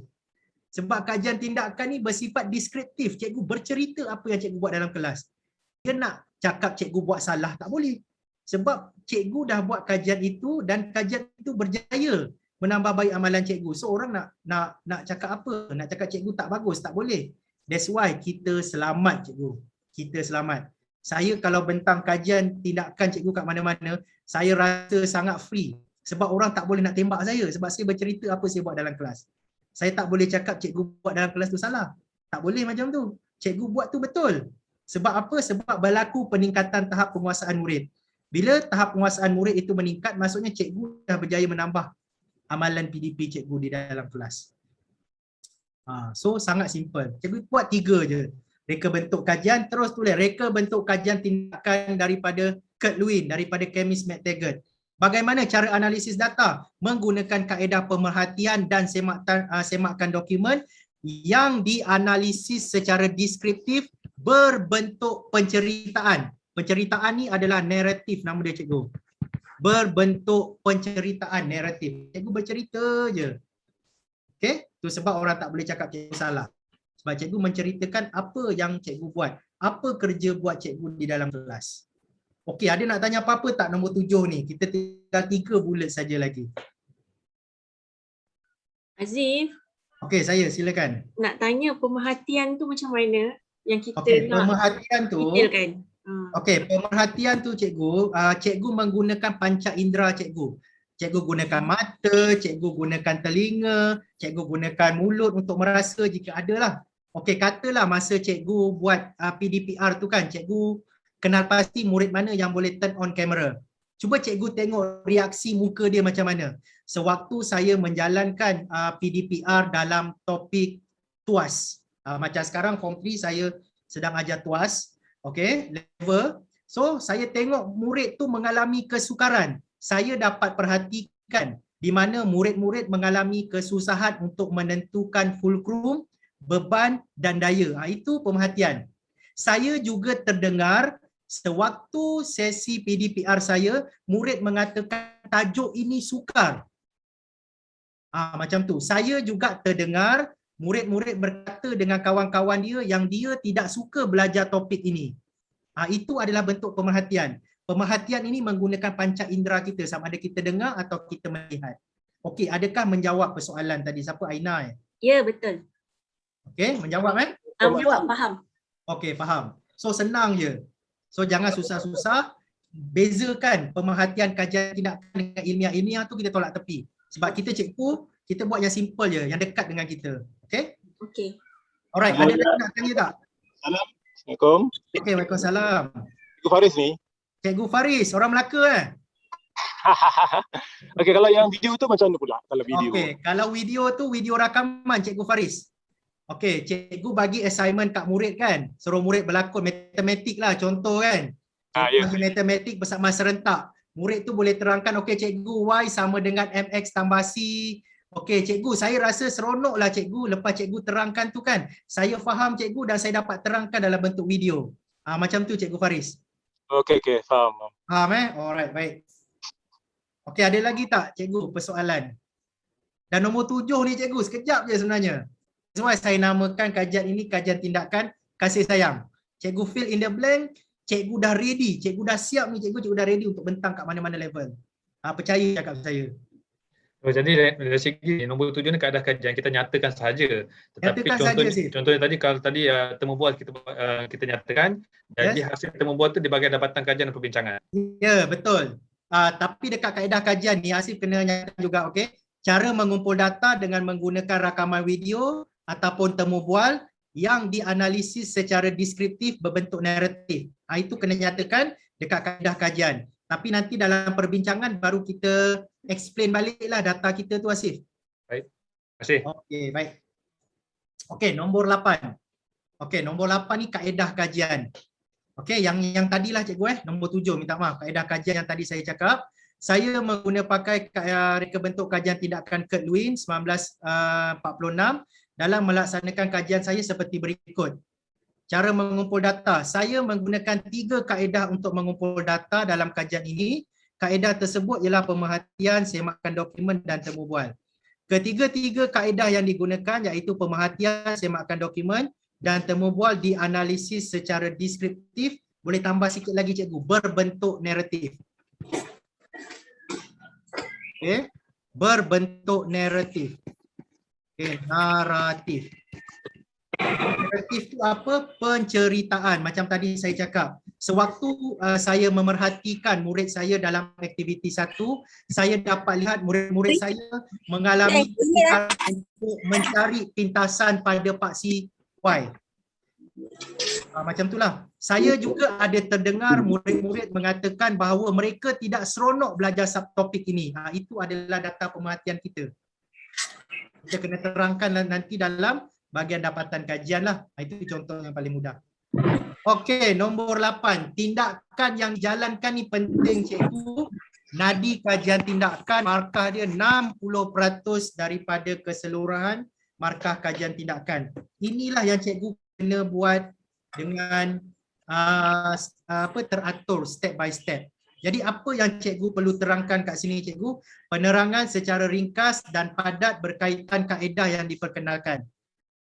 Sebab kajian tindakan ni bersifat deskriptif. Cikgu bercerita apa yang cikgu buat dalam kelas. Dia nak cakap cikgu buat salah, tak boleh. Sebab cikgu dah buat kajian itu dan kajian itu berjaya menambah baik amalan cikgu. So orang nak cakap apa? Nak cakap cikgu tak bagus, tak boleh. That's why kita selamat cikgu. Kita selamat. Saya kalau bentang kajian tindakan cikgu kat mana-mana, saya rasa sangat free. Sebab orang tak boleh nak tembak saya. Sebab saya bercerita apa saya buat dalam kelas. Saya tak boleh cakap cikgu buat dalam kelas tu salah. Tak boleh macam tu. Cikgu buat tu betul. Sebab apa? Sebab berlaku peningkatan tahap penguasaan murid. Bila tahap penguasaan murid itu meningkat, maksudnya cikgu dah berjaya menambah amalan PDP cikgu di dalam kelas. So sangat simple. Cikgu buat 3 je. Reka bentuk kajian, terus tulis reka bentuk kajian tindakan daripada Kurt Lewin, daripada Chemist McTaggart. Bagaimana cara analisis data? Menggunakan kaedah pemerhatian dan semakkan dokumen yang dianalisis secara deskriptif berbentuk penceritaan. Penceritaan ni adalah naratif, nama dia cikgu. Berbentuk penceritaan, naratif. Cikgu bercerita je. Okay? Tu sebab orang tak boleh cakap cikgu salah. Sebab cikgu menceritakan apa yang cikgu buat. Apa kerja buat cikgu di dalam kelas. Okey, ada nak tanya apa-apa tak nombor 7 ni? Kita tinggal 3 bullet saja lagi. Azif, Okey, saya silakan. nak tanya pemerhatian tu macam mana yang kita Okey, nak pemerhatian tu. detailkan? Okey, pemerhatian tu cikgu, cikgu menggunakan panca indera cikgu. Cikgu gunakan mata, cikgu gunakan telinga, cikgu gunakan mulut untuk merasa jika ada lah. Okey, katalah masa cikgu buat PDPR tu kan, cikgu kenal pasti murid mana yang boleh turn on kamera. Cuba cikgu tengok reaksi muka dia macam mana. Sewaktu saya menjalankan PDPR dalam topik TUAS. Macam sekarang form 3 saya sedang ajar TUAS. Okey, level. So saya tengok murid tu mengalami kesukaran. Saya dapat perhatikan di mana murid-murid mengalami kesusahan untuk menentukan fulcrum, beban dan daya. Itu pemerhatian. Saya juga terdengar sewaktu sesi PDPR saya, murid mengatakan tajuk ini sukar. Macam tu. Saya juga terdengar murid-murid berkata dengan kawan-kawan dia yang dia tidak suka belajar topik ini. Itu adalah bentuk pemerhatian. Pemerhatian ini menggunakan panca indera kita, sama ada kita dengar atau kita melihat. Okey, adakah menjawab persoalan tadi? Siapa? Aina? Ya, betul. Okey, menjawab kan? Menjawab, faham. Okey, faham. So senang je. So jangan susah-susah. Bezakan pemerhatian kajian tindakan dengan ilmiah-ilmiah tu kita tolak tepi. Sebab kita cikgu, kita buat yang simple je, yang dekat dengan kita. Okey? Okey. Alright, ada lagi nak tanya tak? Assalamualaikum. Okey, waalaikumsalam. Cikgu Faris ni. Cikgu Faris, orang Melaka Okey, kalau yang video tu macam mana pula? Kalau video. Okey, kalau video tu video rakaman Cikgu Faris. Okey, cikgu bagi assignment kat murid kan. Suruh murid berlakon matematik lah contoh kan. Ya. Bagi matematik bersama serentak. Murid tu boleh terangkan, okey cikgu, Y sama dengan MX tambah C. Okey cikgu, saya rasa seronok lah cikgu lepas cikgu terangkan tu kan. Saya faham cikgu dan saya dapat terangkan dalam bentuk video. Macam tu Cikgu Faris. Okey, faham. Faham Alright, baik. Okey, ada lagi tak cikgu persoalan? Dan nombor 7 ni cikgu, sekejap je sebenarnya. Semua saya namakan kajian ini kajian tindakan kasih sayang. Cikgu fill in the blank, cikgu dah ready, cikgu dah siap ni cikgu dah ready untuk bentang kat mana-mana level. Percaya cakap saya. Jadi dari segi nombor 7 ni keadaan kajian kita nyatakan sahaja. Tetapi Nyatakan contohnya tadi kalau tadi temu bual kita nyatakan, jadi hasil temu bual tu di bahagian dapatan kajian dan perbincangan. Ya, betul. Tapi dekat kaedah kajian ni Hasif kena nyatakan juga, okey. Cara mengumpul data dengan menggunakan rakaman video ataupun temu bual yang dianalisis secara deskriptif berbentuk naratif. Itu kena nyatakan dekat kaedah kajian. Tapi nanti dalam perbincangan baru kita explain baliklah data kita tu Hasif. Baik. Terima kasih. Okey, baik. Okey, nombor 8. Okey, nombor 8 ni kaedah kajian. Okey, yang tadilah cikgu nombor 7, minta maaf, kaedah kajian yang tadi saya cakap. Saya pakai reka bentuk kajian tindakan Kurt Lewin 1946 dalam melaksanakan kajian saya seperti berikut. Cara mengumpul data. Saya menggunakan 3 kaedah untuk mengumpul data dalam kajian ini. Kaedah tersebut ialah pemerhatian, semakan dokumen dan temu bual. Ketiga-tiga kaedah yang digunakan iaitu pemerhatian, semakan dokumen dan temu bual dianalisis secara deskriptif. Boleh tambah sikit lagi cikgu, berbentuk naratif. Okey, berbentuk naratif. Okey, naratif. Naratif tu apa? Penceritaan. Macam tadi saya cakap. Sewaktu saya memerhatikan murid saya dalam aktiviti 1, saya dapat lihat murid-murid saya mengalami untuk mencari pintasan pada paksi Y. Macam itulah. Saya juga ada terdengar murid-murid mengatakan bahawa mereka tidak seronok belajar subtopik ini. Itu adalah data pemerhatian kita. Kita kena terangkan nanti dalam bahagian dapatan kajian lah. Itu contoh yang paling mudah. Okey, nombor 8. Tindakan yang dijalankan ni penting cikgu. Nadi kajian tindakan, markah dia 60% daripada keseluruhan markah kajian tindakan. Inilah yang cikgu kena buat dengan teratur step by step. Jadi apa yang cikgu perlu terangkan kat sini cikgu? Penerangan secara ringkas dan padat berkaitan kaedah yang diperkenalkan.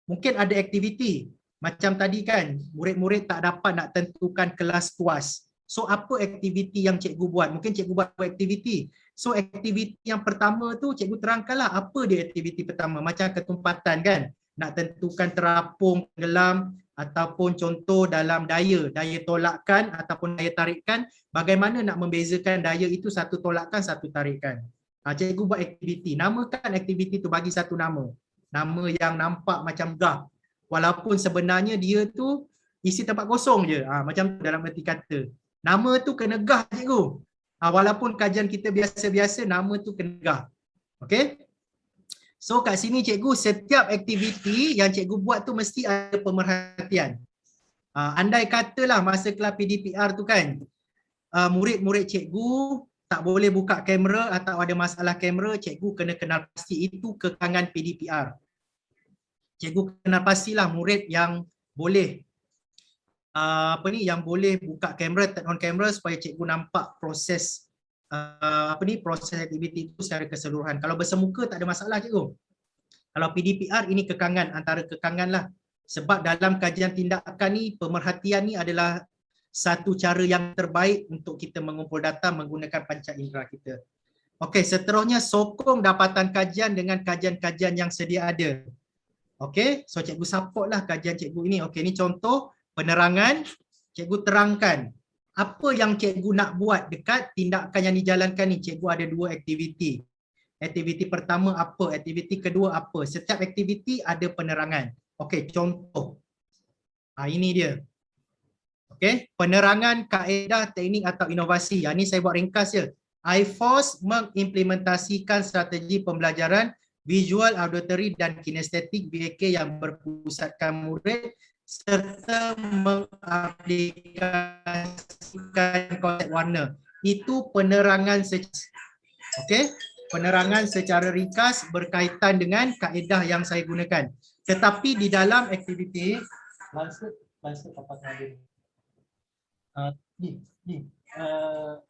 Mungkin ada aktiviti macam tadi kan, murid-murid tak dapat nak tentukan kelas puas. So apa aktiviti yang cikgu buat? Mungkin cikgu buat aktiviti. So aktiviti yang pertama tu cikgu terangkanlah apa dia aktiviti pertama. Macam ketumpatan kan, nak tentukan terapung, tenggelam ataupun contoh dalam daya tolakkan ataupun daya tarikan, bagaimana nak membezakan daya itu satu tolakkan, satu tarikan. Cikgu buat aktiviti, namakan aktiviti tu, bagi satu nama. Nama yang nampak macam gah. Walaupun sebenarnya dia tu isi tempat kosong je. Macam tu dalam erti kata. Nama tu kena gah cikgu. Walaupun kajian kita biasa-biasa, nama tu kena gah. Okey? So kat sini cikgu, setiap aktiviti yang cikgu buat tu mesti ada pemerhatian. Andai katalah masa kelas PDPR tu kan, murid-murid cikgu tak boleh buka kamera atau ada masalah kamera, cikgu kena kenal pasti itu kekangan PDPR. Cikgu kenal pastilah murid yang boleh yang boleh buka kamera, turn on kamera supaya cikgu nampak proses proses aktiviti itu secara keseluruhan. Kalau bersemuka tak ada masalah cikgu. Kalau PDPR ini kekangan, antara kekangan lah. Sebab dalam kajian tindakan ni, pemerhatian ni adalah satu cara yang terbaik untuk kita mengumpul data menggunakan panca indera kita. Okey, seterusnya sokong dapatan kajian dengan kajian-kajian yang sedia ada. Okey, so cikgu support lah kajian cikgu ini. Okey, ni contoh penerangan. Cikgu terangkan apa yang cikgu nak buat dekat tindakan yang dijalankan ni. Cikgu ada 2 aktiviti. Aktiviti pertama apa, aktiviti kedua apa. Setiap aktiviti ada penerangan. Okey, contoh. Ini dia. Okey, penerangan kaedah, teknik atau inovasi. Yang ni saya buat ringkas je. iForce mengimplementasikan strategi pembelajaran visual, auditory dan kinestetik VAK yang berpusatkan murid serta mengaplikasikan konsep warna. Itu penerangan okey, penerangan secara ringkas berkaitan dengan kaedah yang saya gunakan. Tetapi di dalam aktiviti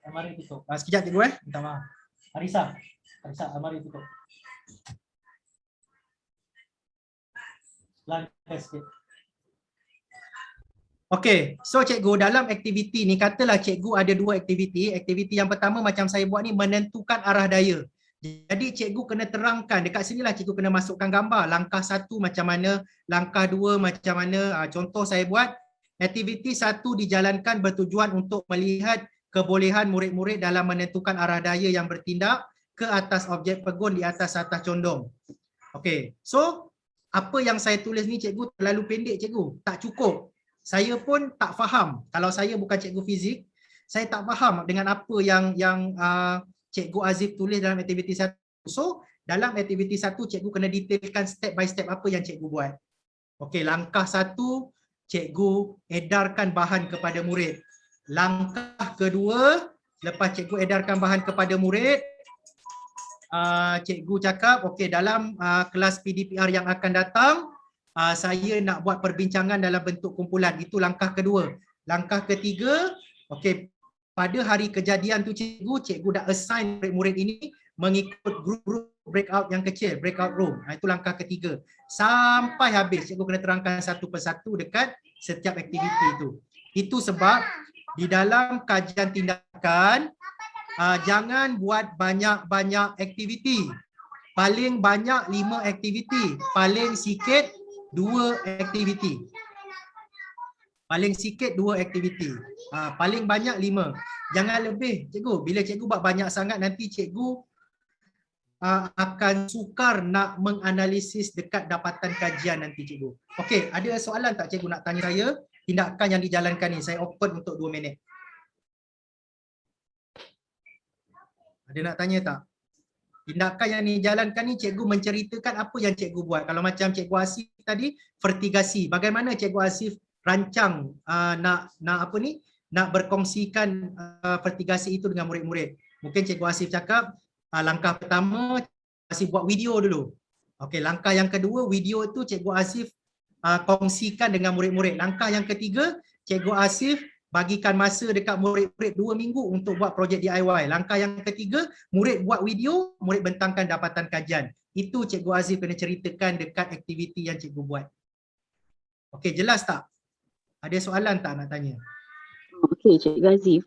almari tutup. Sekejap cikgu minta maaf. Arisa, almari tutup. Langkah sikit. Okey, so cikgu dalam aktiviti ni katalah cikgu ada dua aktiviti. Aktiviti yang pertama macam saya buat ni menentukan arah daya. Jadi cikgu kena terangkan, dekat sinilah cikgu kena masukkan gambar. Langkah 1 macam mana, langkah 2 macam mana. Contoh saya buat, aktiviti 1 dijalankan bertujuan untuk melihat kebolehan murid-murid dalam menentukan arah daya yang bertindak ke atas objek pegun di atas condong. Okey, so apa yang saya tulis ni cikgu terlalu pendek cikgu, tak cukup. Saya pun tak faham. Kalau saya bukan cikgu fizik, saya tak faham dengan apa yang Cikgu Azif tulis dalam aktiviti 1. So, dalam aktiviti 1 cikgu kena detailkan step by step apa yang cikgu buat. Okey, langkah 1 cikgu edarkan bahan kepada murid. Langkah kedua, lepas cikgu edarkan bahan kepada murid, cikgu cakap, okey, dalam kelas PDPR yang akan datang, saya nak buat perbincangan dalam bentuk kumpulan. Itu langkah kedua. Langkah ketiga, okey, pada hari kejadian tu cikgu dah assign murid-murid ini mengikut grup breakout yang kecil, breakout room. Itu langkah ketiga. Sampai habis cikgu kena terangkan satu persatu dekat setiap aktiviti itu. Itu sebab di dalam kajian tindakan jangan buat banyak-banyak aktiviti. Paling banyak 5 aktiviti, paling sikit 2 aktiviti. Paling sikit 2 aktiviti. Paling banyak 5. Jangan lebih cikgu. Bila cikgu buat banyak sangat nanti cikgu akan sukar nak menganalisis dekat dapatan kajian nanti cikgu. Okey, ada soalan tak cikgu nak tanya saya? Tindakan yang dijalankan ni saya open untuk 2 minit. Ada nak tanya tak? Tindakan yang dijalankan ni cikgu menceritakan apa yang cikgu buat. Kalau macam cikgu Asif tadi, vertigasi. Bagaimana cikgu Asif rancang nak berkongsikan vertigasi itu dengan murid-murid. Mungkin cikgu Asif cakap langkah pertama cikgu Asif buat video dulu. Okey, langkah yang kedua video itu cikgu Asif kongsikan dengan murid-murid. Langkah yang ketiga cikgu Asif bagikan masa dekat murid-murid 2 minggu untuk buat projek DIY. Langkah yang ketiga murid buat video, murid bentangkan dapatan kajian. Itu cikgu Asif kena ceritakan dekat aktiviti yang cikgu buat. Okey, jelas tak? Ada soalan tak nak tanya? Okey, Cikgu Azif.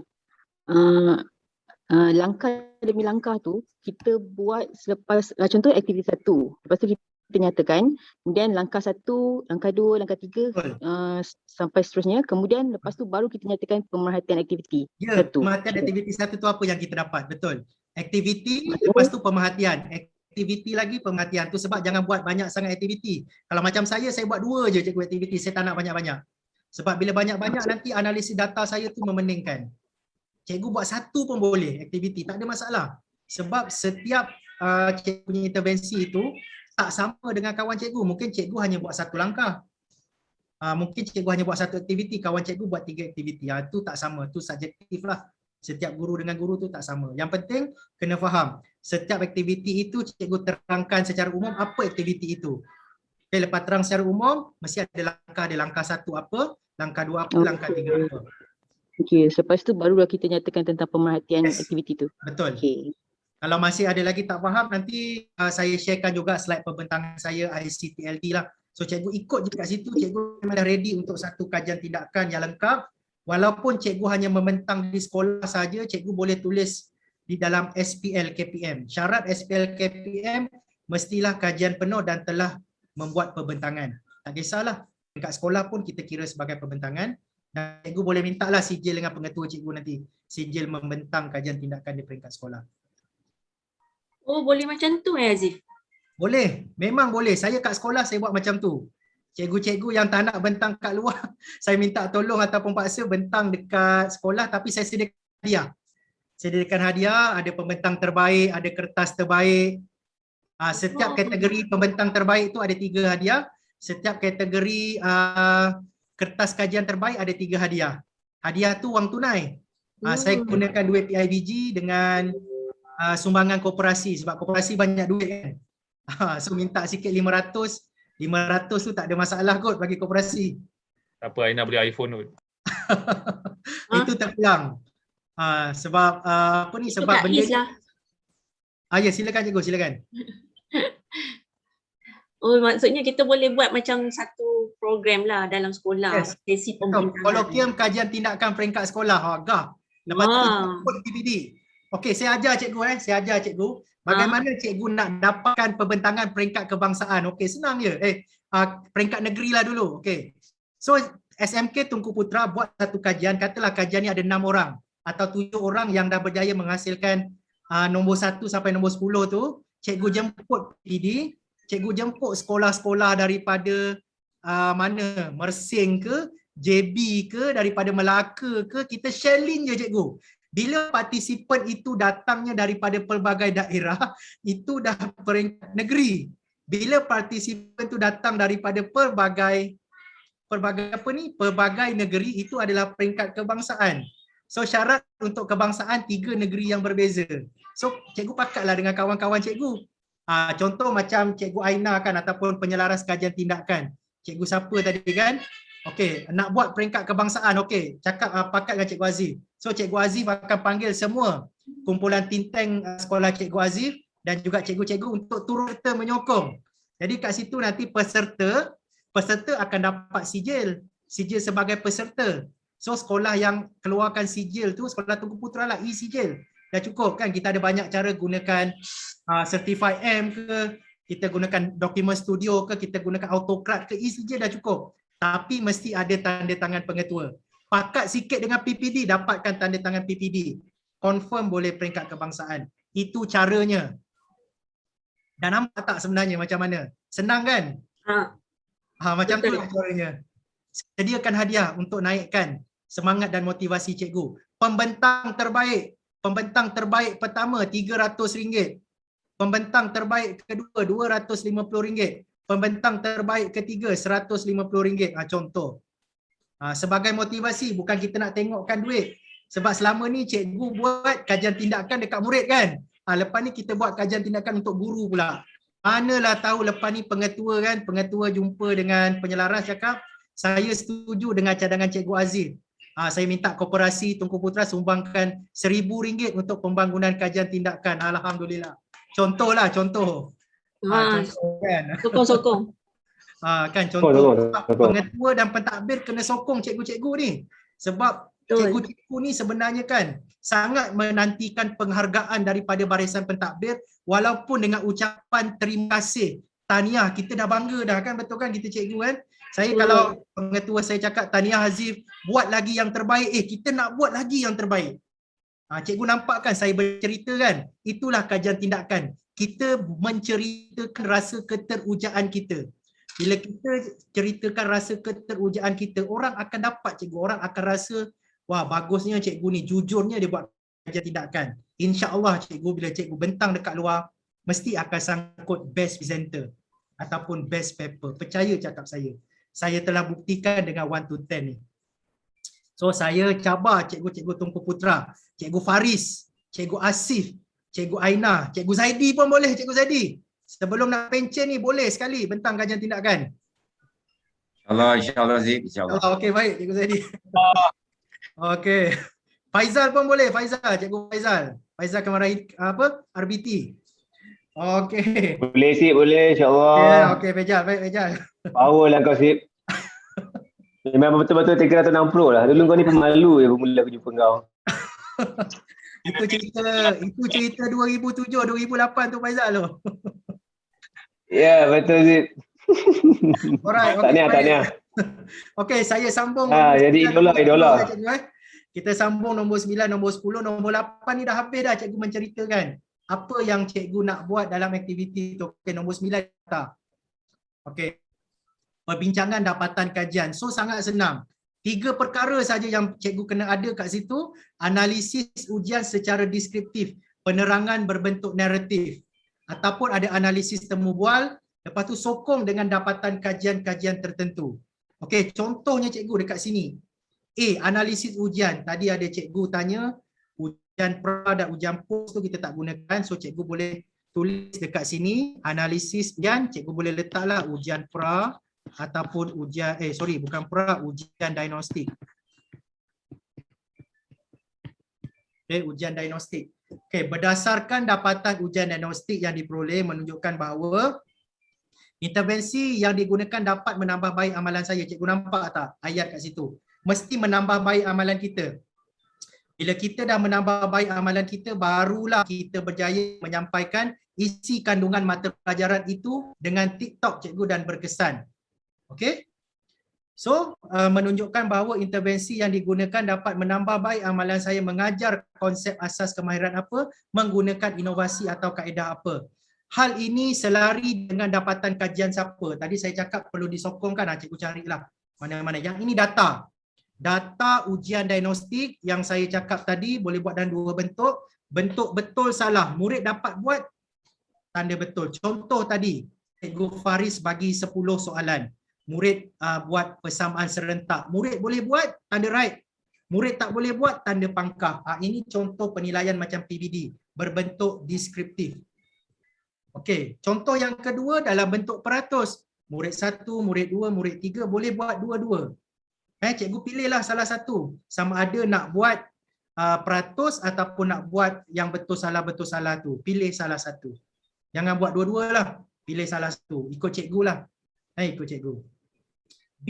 Langkah demi langkah tu kita buat selepas contoh aktiviti 1. Lepas tu kita nyatakan, kemudian langkah 1, langkah 2, langkah 3 sampai seterusnya. Kemudian lepas tu baru kita nyatakan pemerhatian aktiviti 1. Ya, pemerhatian aktiviti 1 tu apa yang kita dapat? Betul. Aktiviti lepas tu pemerhatian. Aktiviti lagi pemerhatian. Tu sebab jangan buat banyak sangat aktiviti. Kalau macam saya buat 2 je cikgu aktiviti. Saya tak nak banyak-banyak. Sebab bila banyak-banyak nanti analisis data saya tu memeningkan. Cikgu buat 1 pun boleh aktiviti, tak ada masalah. Sebab setiap cikgu punya intervensi itu tak sama dengan kawan cikgu. Mungkin cikgu hanya buat 1 langkah. Mungkin cikgu hanya buat 1 aktiviti, kawan cikgu buat 3 aktiviti. Itu tak sama, itu subjektif lah. Setiap guru dengan guru tu tak sama. Yang penting kena faham, setiap aktiviti itu cikgu terangkan secara umum apa aktiviti itu. Okay, lepas terang secara umum, mesti ada langkah 1 apa, langkah 2 apa, langkah 3 apa. Okey, selepas tu barulah kita nyatakan tentang pemerhatian aktiviti tu. Betul. Okey. Kalau masih ada lagi tak faham, nanti saya sharekan juga slide pembentangan saya ICTLD lah. So cikgu ikut je kat situ, cikgu memang dah ready untuk satu kajian tindakan yang lengkap. Walaupun cikgu hanya membentang di sekolah saja, cikgu boleh tulis di dalam SPL KPM. Syarat SPL KPM mestilah kajian penuh dan telah membuat pembentangan. Tak kisahlah, dekat sekolah pun kita kira sebagai pembentangan. Dan cikgu boleh minta lah sijil dengan pengetua cikgu nanti. Sijil membentang kajian tindakan di peringkat sekolah. Oh, boleh macam tu Azif? Boleh, memang boleh. Saya kat sekolah saya buat macam tu. Cikgu-cikgu yang tak nak bentang kat luar, saya minta tolong ataupun paksa bentang dekat sekolah, tapi saya sediakan hadiah. Sediakan hadiah, ada pembentang terbaik, ada kertas terbaik. Setiap kategori pembentang terbaik tu ada 3 hadiah. Setiap kategori kertas kajian terbaik ada 3 hadiah. Hadiah tu wang tunai. Saya gunakan duit PIBG dengan sumbangan koperasi sebab koperasi banyak duit kan. So minta sikit 500 tu tak ada masalah kot bagi koperasi. Tak apa, Aina beli iPhone tu. Itu terpulang. Sebab apa ni, Itu sebab Kak benda Is lah. ya, silakan cikgu, silakan. Oh, maksudnya kita boleh buat macam satu program lah dalam sekolah. Yes. Sesi Betul. pembinaan. Kolokium kajian tindakan peringkat sekolah. Agah. Lepas tu jemput PPD. Okey, saya ajar cikgu saya ajar cikgu bagaimana cikgu nak dapatkan pembentangan peringkat kebangsaan. Okey, senang je. Peringkat negeri lah dulu. Okey. So SMK Tunku Putra buat satu kajian, katalah kajian ni ada 6 orang atau 7 orang yang dah berjaya menghasilkan nombor 1 sampai nombor 10 tu, cikgu jemput PPD, cikgu jemput sekolah-sekolah daripada mana, Mersing ke, JB ke, daripada Melaka ke, kita share link je cikgu. Bila partisipan itu datangnya daripada pelbagai daerah, itu dah peringkat negeri. Bila partisipan itu datang daripada pelbagai negeri, itu adalah peringkat kebangsaan. So syarat untuk kebangsaan 3 negeri yang berbeza. So cikgu pakatlah dengan kawan-kawan cikgu. Contoh macam Cikgu Aina kan, ataupun penyelaras kajian tindakan. Cikgu siapa tadi kan? Okey, nak buat peringkat kebangsaan. Okey, cakap pakat dengan Cikgu Azif. So Cikgu Azif akan panggil semua kumpulan tinteng sekolah Cikgu Azif dan juga cikgu-cikgu untuk turut serta menyokong. Jadi kat situ nanti peserta akan dapat sijil sebagai peserta. So sekolah yang keluarkan sijil tu, sekolah Tunku Putra lah, e-sijil. Dah cukup kan, kita ada banyak cara gunakan Certify M ke, kita gunakan dokumen studio ke, kita gunakan AutoCAD ke, e-sijil dah cukup. Tapi mesti ada tanda tangan pengetua. Pakat sikit dengan PPD, dapatkan tanda tangan PPD. Confirm boleh peringkat kebangsaan. Itu caranya. Dan nampak tak sebenarnya macam mana? Senang kan? Macam tu lah caranya. Sediakan hadiah untuk naikkan semangat dan motivasi cikgu. Pembentang terbaik pertama RM300. Pembentang terbaik kedua RM250. Pembentang terbaik ketiga RM150. Contoh. Sebagai motivasi, bukan kita nak tengokkan duit. Sebab selama ni cikgu buat kajian tindakan dekat murid kan. Lepas ni kita buat kajian tindakan untuk guru pula. Manalah tahu lepas ni pengetua jumpa dengan penyelaras cakap, saya setuju dengan cadangan Cikgu Azif. Saya minta koperasi Tunku Putra sumbangkan RM1,000 untuk pembangunan kajian tindakan. Alhamdulillah. Contoh. Contoh kan. Sokong. Kan contoh. Pengetua dan pentadbir kena sokong cikgu-cikgu ni. Sebab cikgu-cikgu ni sebenarnya kan sangat menantikan penghargaan daripada barisan pentadbir walaupun dengan ucapan terima kasih. Tahniah, kita dah bangga dah kan, betul kan kita cikgu kan? Saya kalau pengetua saya cakap tahniah Azif, buat lagi yang terbaik. Kita nak buat lagi yang terbaik. Cikgu nampak kan saya bercerita kan? Itulah kajian tindakan. Kita menceritakan rasa keterujaan kita. Bila kita ceritakan rasa keterujaan kita, orang akan dapat cikgu. Orang akan rasa, wah bagusnya cikgu ni, jujurnya dia buat kajian tindakan. InsyaAllah cikgu, bila cikgu bentang dekat luar, mesti akan sangkut best presenter ataupun best paper. Percaya cakap saya. Saya telah buktikan dengan 1 to 10 ni. So saya cabar cikgu-cikgu Tunku Putra, Cikgu Faris, Cikgu Asif, Cikgu Aina, Cikgu Zaidi pun boleh, Cikgu Zaidi. Sebelum nak pencen ni boleh sekali bentang kajian tindakan. InsyaAllah Zib, insyaAllah. Okey, baik Cikgu Zaidi. Okey. Faizal pun boleh, Cikgu Faizal. Faizal Kamarahi RBT. Okey. Boleh Zib, boleh insyaAllah. Okey, Fejal, baik Fejal. Power lah kau Zib. Memang betul-betul 360 lah. Dulu kau ni pemalu je bermula aku jumpa kau. Itu cerita 2007, 2008 tu Faizal tu. Ya, betul Zib. Alright, Tahniah. Okey, saya sambung. Jadi idola. Kita sambung nombor 9, nombor 10, nombor 8 ni dah habis dah cikgu menceritakan apa yang cikgu nak buat dalam aktiviti tu. Okey, nombor 9 tak. Okey. perbincangan dapatan kajian. So sangat senang. 3 perkara saja yang cikgu kena ada kat situ, analisis ujian secara deskriptif, penerangan berbentuk naratif, ataupun ada analisis temu bual, lepas tu sokong dengan dapatan kajian-kajian tertentu. Okey, contohnya cikgu dekat sini. Analisis ujian. Tadi ada cikgu tanya ujian pra dan ujian post tu kita tak gunakan, so cikgu boleh tulis dekat sini analisis ujian, cikgu boleh letaklah ujian pra ataupun ujian bukan pra, ujian diagnostik. Ujian diagnostik. Berdasarkan dapatan ujian diagnostik yang diperoleh menunjukkan bahawa intervensi yang digunakan dapat menambah baik amalan saya. Cikgu nampak tak ayat kat situ? Mesti menambah baik amalan kita. Bila kita dah menambah baik amalan kita, barulah kita berjaya menyampaikan isi kandungan mata pelajaran itu dengan TikTok cikgu dan berkesan. Okey? So, menunjukkan bahawa intervensi yang digunakan dapat menambah baik amalan saya mengajar konsep asas kemahiran apa, menggunakan inovasi atau kaedah apa. Hal ini selari dengan dapatan kajian siapa. Tadi saya cakap perlu disokongkan, cikgu carilah mana-mana. Yang ini data. Data ujian diagnostik yang saya cakap tadi boleh buat dalam 2 bentuk. Bentuk betul salah. Murid dapat buat tanda betul. Contoh tadi, Cikgu Faris bagi 10 soalan. Murid buat persamaan serentak. Murid boleh buat tanda right. Murid tak boleh buat tanda pangkah. Ini contoh penilaian macam PBD. Berbentuk deskriptif. Okey, contoh yang kedua dalam bentuk peratus. Murid 1, murid 2, murid 3 boleh buat dua-dua. Cikgu pilihlah salah satu. Sama ada nak buat peratus ataupun nak buat yang betul salah tu. Pilih salah satu. Jangan buat dua-dua lah. Pilih salah satu. Ikut cikgu lah. Ikut cikgu. B.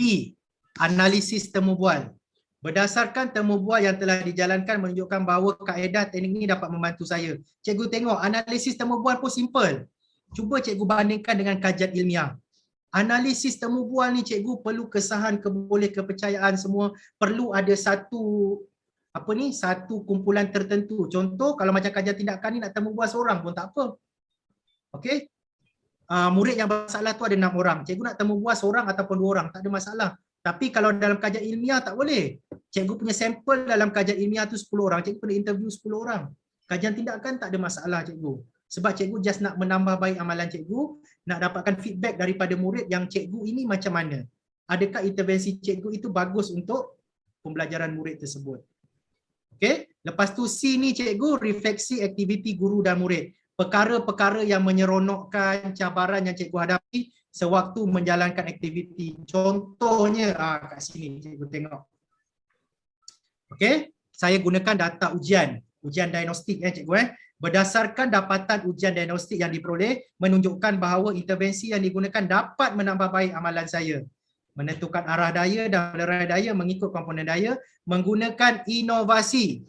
Analisis temu bual. Berdasarkan temu bual yang telah dijalankan menunjukkan bahawa kaedah teknik ini dapat membantu saya. Cikgu tengok analisis temu bual pun simple. Cuba cikgu bandingkan dengan kajian ilmiah. Analisis temu bual ni cikgu perlu kesahan, boleh kepercayaan semua, perlu ada satu kumpulan tertentu. Contoh kalau macam kajian tindakan ni nak temu bual seorang pun tak apa. Okey. Murid yang bermasalah tu ada 6 orang. Cikgu nak temu bual seorang ataupun 2 orang, tak ada masalah. Tapi kalau dalam kajian ilmiah tak boleh. Cikgu punya sampel dalam kajian ilmiah tu 10 orang, cikgu kena interview 10 orang. Kajian tindakan tak ada masalah cikgu. Sebab cikgu just nak menambah baik amalan cikgu, nak dapatkan feedback daripada murid yang cikgu ini macam mana. Adakah intervensi cikgu itu bagus untuk pembelajaran murid tersebut. Okey, lepas tu C ni cikgu, refleksi aktiviti guru dan murid. Perkara-perkara yang menyeronokkan, cabaran yang cikgu hadapi sewaktu menjalankan aktiviti. Contohnya kat sini cikgu tengok. Okey, saya gunakan data ujian diagnostik cikgu. Berdasarkan dapatan ujian diagnostik yang diperoleh menunjukkan bahawa intervensi yang digunakan dapat menambah baik amalan saya. Menentukan arah daya dan melerai daya mengikut komponen daya menggunakan inovasi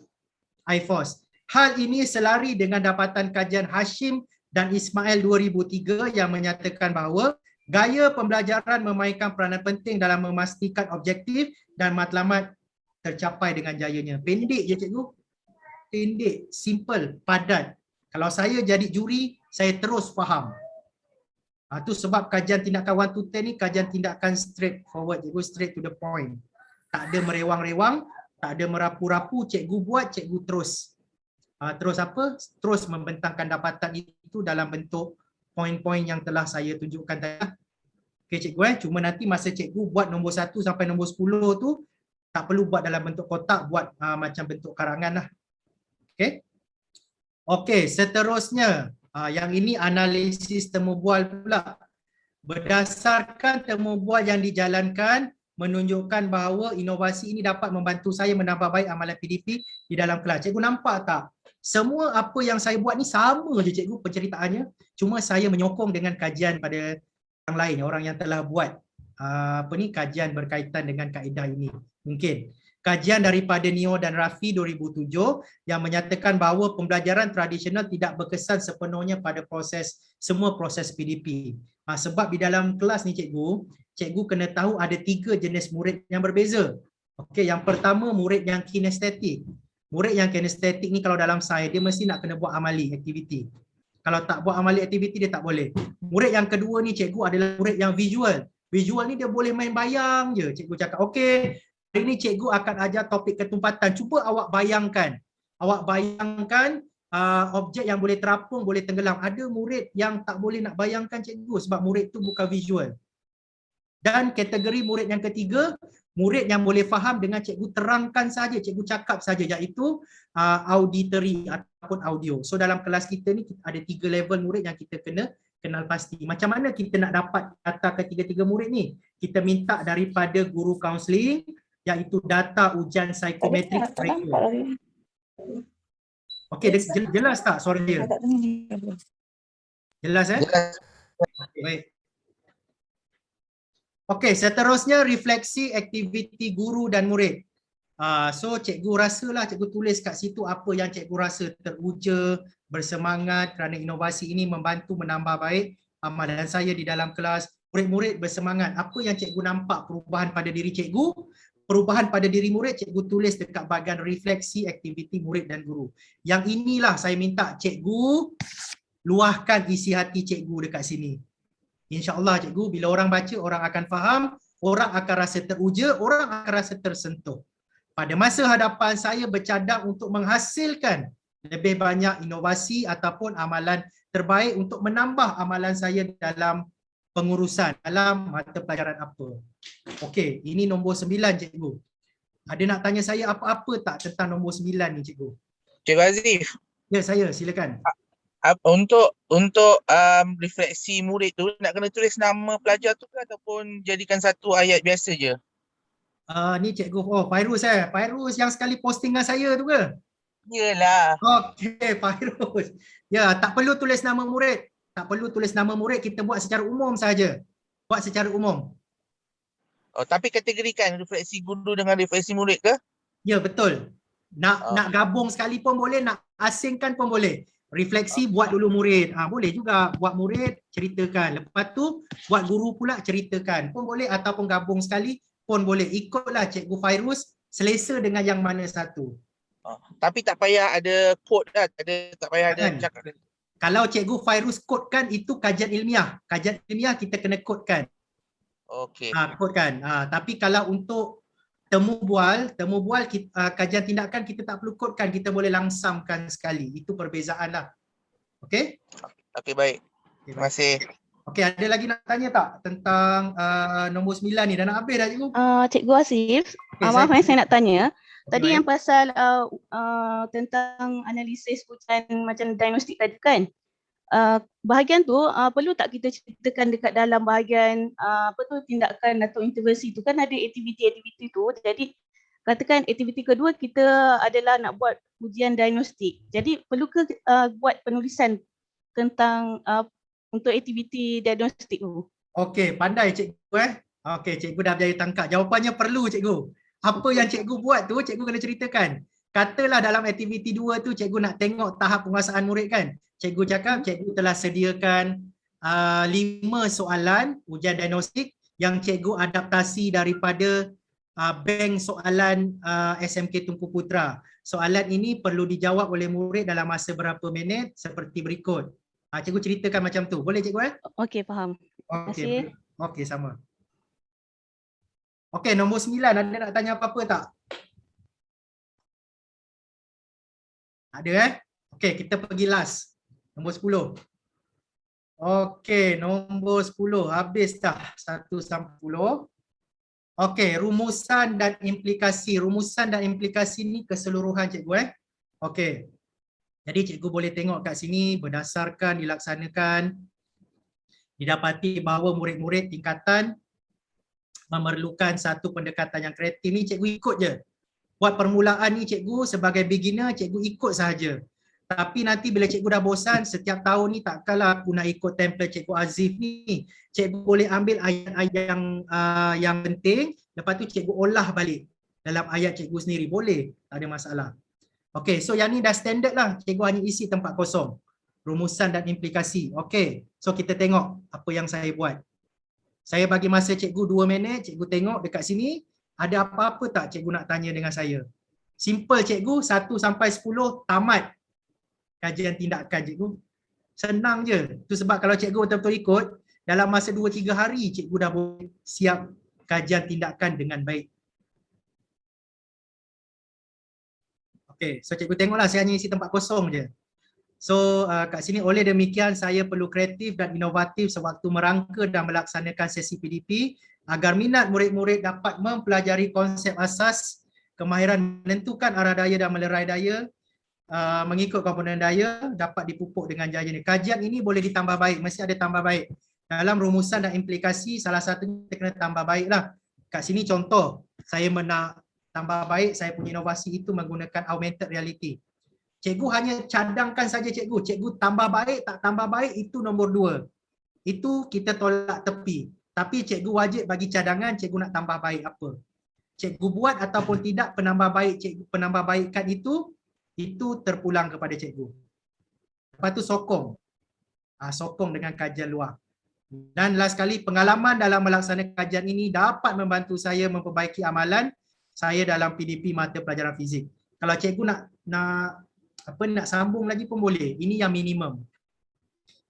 iForce. Hal ini selari dengan dapatan kajian Hashim dan Ismail 2003 yang menyatakan bahawa gaya pembelajaran memainkan peranan penting dalam memastikan objektif dan matlamat tercapai dengan jayanya. Pendek je cikgu. Pendek, simple, padat. Kalau saya jadi juri, saya terus faham. Itu sebab kajian tindakan 1 to 10 ni kajian tindakan straight forward, cikgu, straight to the point. Tak ada merewang-rewang, tak ada merapu-rapu, cikgu buat, cikgu terus. Terus membentangkan dapatan itu dalam bentuk poin-poin yang telah saya tunjukkan tadi. Okey cikgu, cuma nanti masa cikgu buat nombor 1 sampai nombor 10 tu, tak perlu buat dalam bentuk kotak, buat macam bentuk karangan lah. Okey, seterusnya yang ini analisis temu bual pula. Berdasarkan temu bual yang dijalankan menunjukkan bahawa inovasi ini dapat membantu saya menambah baik amalan PDP di dalam kelas. Cikgu nampak tak? Semua apa yang saya buat ni sama je cikgu penceritaannya. Cuma saya menyokong dengan kajian pada orang lain, orang yang telah buat kajian berkaitan dengan kaedah ini. Mungkin kajian daripada Neo dan Rafi 2007 yang menyatakan bahawa pembelajaran tradisional tidak berkesan sepenuhnya pada semua proses PDP. Sebab di dalam kelas ni cikgu kena tahu ada 3 jenis murid yang berbeza. Okey, yang pertama murid yang kinestetik. Murid yang kinestetik ni kalau dalam sains dia mesti nak kena buat amali aktiviti. Kalau tak buat amali aktiviti dia tak boleh. Murid yang kedua ni cikgu adalah murid yang visual. Visual ni dia boleh main bayang je. Cikgu cakap, okey, hari ni cikgu akan ajar topik ketumpatan. Cuba awak bayangkan. Objek yang boleh terapung, boleh tenggelam. Ada murid yang tak boleh nak bayangkan cikgu sebab murid tu bukan visual. Dan kategori murid yang ketiga, murid yang boleh faham dengan cikgu terangkan saja, cikgu cakap saja, iaitu auditory ataupun audio. So dalam kelas kita ni ada 3 level murid yang kita kena kenal pasti. Macam mana kita nak dapat data ketiga-tiga murid ni? Kita minta daripada guru kaunseling, iaitu data ujian psikometrik mereka. Okey, jelas tak suara dia? Jelas Okay, baik. Okey, seterusnya refleksi aktiviti guru dan murid. So cikgu rasalah, cikgu tulis kat situ apa yang cikgu rasa teruja, bersemangat kerana inovasi ini membantu menambah baik amalan saya di dalam kelas. Murid-murid bersemangat. Apa yang cikgu nampak perubahan pada diri cikgu? Perubahan pada diri murid, cikgu tulis dekat bahagian refleksi aktiviti murid dan guru. Yang inilah saya minta cikgu luahkan isi hati cikgu dekat sini. InsyaAllah cikgu, bila orang baca, orang akan faham, orang akan rasa teruja, orang akan rasa tersentuh. Pada masa hadapan, saya bercadang untuk menghasilkan lebih banyak inovasi ataupun amalan terbaik untuk menambah amalan saya dalam pengurusan, dalam mata pelajaran apa. Okey, ini nombor 9 cikgu. Ada nak tanya saya apa-apa tak tentang nombor 9 ni cikgu? Cikgu Azif, Ya, saya silakan. untuk refleksi murid tu nak kena tulis nama pelajar tu ke ataupun jadikan satu ayat biasa je? Ni cikgu, Fairuz Fairuz yang sekali postingan saya tu ke? Yelah. Okey, Fairuz. Ya, tak perlu tulis nama murid. Tak perlu tulis nama murid, kita buat secara umum saja. Buat secara umum. Oh, tapi kategorikan refleksi guru dengan refleksi murid ke? Ya, betul. Nak gabung sekali pun boleh, nak asingkan pun boleh. Refleksi buat dulu murid. Boleh juga buat murid ceritakan. Lepas tu buat guru pula ceritakan. Pun boleh ataupun gabung sekali pun boleh. Ikutlah Cikgu Fairuz selesa dengan yang mana satu. Tapi tak payah ada quote dah, tak payah ada cakap. Kalau Cikgu Fairuz kodekan itu kajian ilmiah. Kajian ilmiah kita kena kodekan. Okey. Kodekan. Tapi kalau untuk temu bual kajian tindakan kita tak perlu kodekan, kita boleh langsamkan sekali. Itu perbezaan lah. Okey? Okey, baik. Terima kasih. Okey, ada lagi nak tanya tak tentang nombor 9 ni? Dah nak habis dah cikgu? Cikgu Asif, maaf saya nak tanya. Tadi yang pasal tentang analisis ujian macam diagnostik tadi kan, bahagian tu perlu tak kita ceritakan dekat dalam bahagian tindakan atau intervensi tu kan ada aktiviti-aktiviti tu. Jadi katakan aktiviti kedua kita adalah nak buat ujian diagnostik. Jadi perlu ke buat penulisan tentang untuk aktiviti diagnostik tu? Okey, pandai cikgu Okey, cikgu dah berjaya tangkap. Jawapannya perlu cikgu. Apa yang cikgu buat tu, cikgu kena ceritakan. Katalah dalam aktiviti 2 tu, cikgu nak tengok tahap penguasaan murid kan. Cikgu cakap, cikgu telah sediakan 5 soalan ujian diagnostik yang cikgu adaptasi daripada bank soalan SMK Tunku Putra. Soalan ini perlu dijawab oleh murid dalam masa berapa minit seperti berikut. Cikgu ceritakan macam tu. Boleh cikgu? Okey, faham. Okey, okey, sama. Okey, nombor 9 ada nak tanya apa-apa tak? Ada Okey, kita pergi last. Nombor 10. Okey, nombor 10. Habis dah 1 sampai 10. Okey, rumusan dan implikasi. Rumusan dan implikasi ni keseluruhan cikgu Okey. Jadi cikgu boleh tengok kat sini berdasarkan dilaksanakan didapati bahawa murid-murid tingkatan memerlukan satu pendekatan yang kreatif. Ni cikgu ikut je. Buat permulaan ni cikgu sebagai beginner, cikgu ikut sahaja. Tapi nanti bila cikgu dah bosan, setiap tahun ni takkanlah aku nak ikut template Cikgu Azif ni. Cikgu boleh ambil ayat-ayat yang penting, lepas tu cikgu olah balik dalam ayat cikgu sendiri. Boleh, tak ada masalah. Okey, so yang ni dah standard lah. Cikgu hanya isi tempat kosong. Rumusan dan implikasi. Okey, so kita tengok apa yang saya buat. Saya bagi masa cikgu 2 minit, cikgu tengok dekat sini, ada apa-apa tak cikgu nak tanya dengan saya? Simple cikgu, 1 sampai 10 tamat kajian tindakan cikgu. Senang je. Itu sebab kalau cikgu betul-betul ikut, dalam masa 2-3 hari cikgu dah boleh siap kajian tindakan dengan baik. Okey, so cikgu tengoklah saya hanya isi tempat kosong je. So kat sini oleh demikian saya perlu kreatif dan inovatif sewaktu merangka dan melaksanakan sesi PDP agar minat murid-murid dapat mempelajari konsep asas, kemahiran menentukan arah daya dan melerai daya, mengikut komponen daya dapat dipupuk dengan jaya ni. Kajian ini boleh ditambah baik, mesti ada tambah baik. Dalam rumusan dan implikasi salah satunya kita kena tambah baik lah. Kat sini contoh, saya nak tambah baik, saya punya inovasi itu menggunakan augmented reality. Cikgu hanya cadangkan saja cikgu, cikgu tambah baik tak tambah baik itu nombor 2. Itu kita tolak tepi. Tapi cikgu wajib bagi cadangan cikgu nak tambah baik apa. Cikgu buat ataupun tidak penambahbaikan itu terpulang kepada cikgu. Lepas tu sokong. Sokong dengan kajian luar. Dan last sekali, pengalaman dalam melaksanakan kajian ini dapat membantu saya memperbaiki amalan saya dalam PDP mata pelajaran fizik. Kalau cikgu nak sambung lagi pun boleh. Ini yang minimum.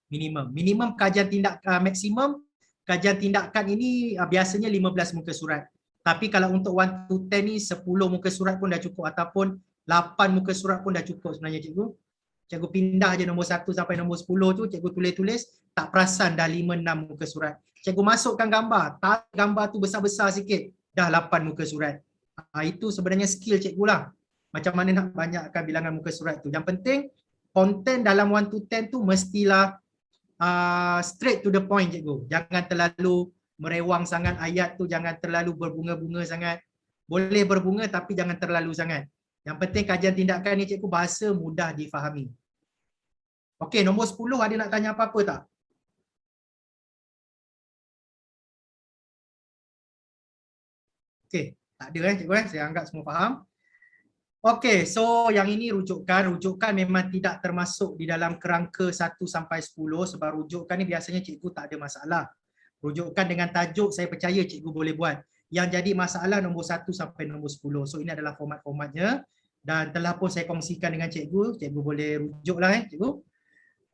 Minimum kajian tindakan maksimum. Kajian tindakan ini biasanya 15 muka surat. Tapi kalau untuk 1 to 10 ni 10 muka surat pun dah cukup ataupun 8 muka surat pun dah cukup sebenarnya cikgu. Cikgu pindah je nombor 1 sampai nombor 10 tu, cikgu tulis-tulis, tak perasan dah 5-6 muka surat. Cikgu masukkan gambar, tarik gambar tu besar-besar sikit, dah 8 muka surat. Itu sebenarnya skill cikgu lah. Macam mana nak banyakkan bilangan muka surat tu. Yang penting, konten dalam 1 to 10 tu mestilah straight to the point cikgu. Jangan terlalu merewang sangat ayat tu, jangan terlalu berbunga-bunga sangat. Boleh berbunga tapi jangan terlalu sangat. Yang penting kajian tindakan ni cikgu bahasa mudah difahami. Okey, nombor 10 ada nak tanya apa-apa tak? Okey, tak ada cikgu saya anggap semua faham. Okey, so yang ini rujukan. Rujukan memang tidak termasuk di dalam kerangka 1 sampai 10 sebab rujukan ni biasanya cikgu tak ada masalah. Rujukan dengan tajuk saya percaya cikgu boleh buat. Yang jadi masalah nombor 1 sampai nombor 10. So ini adalah format-formatnya dan telah pun saya kongsikan dengan cikgu. Cikgu boleh rujuklah cikgu.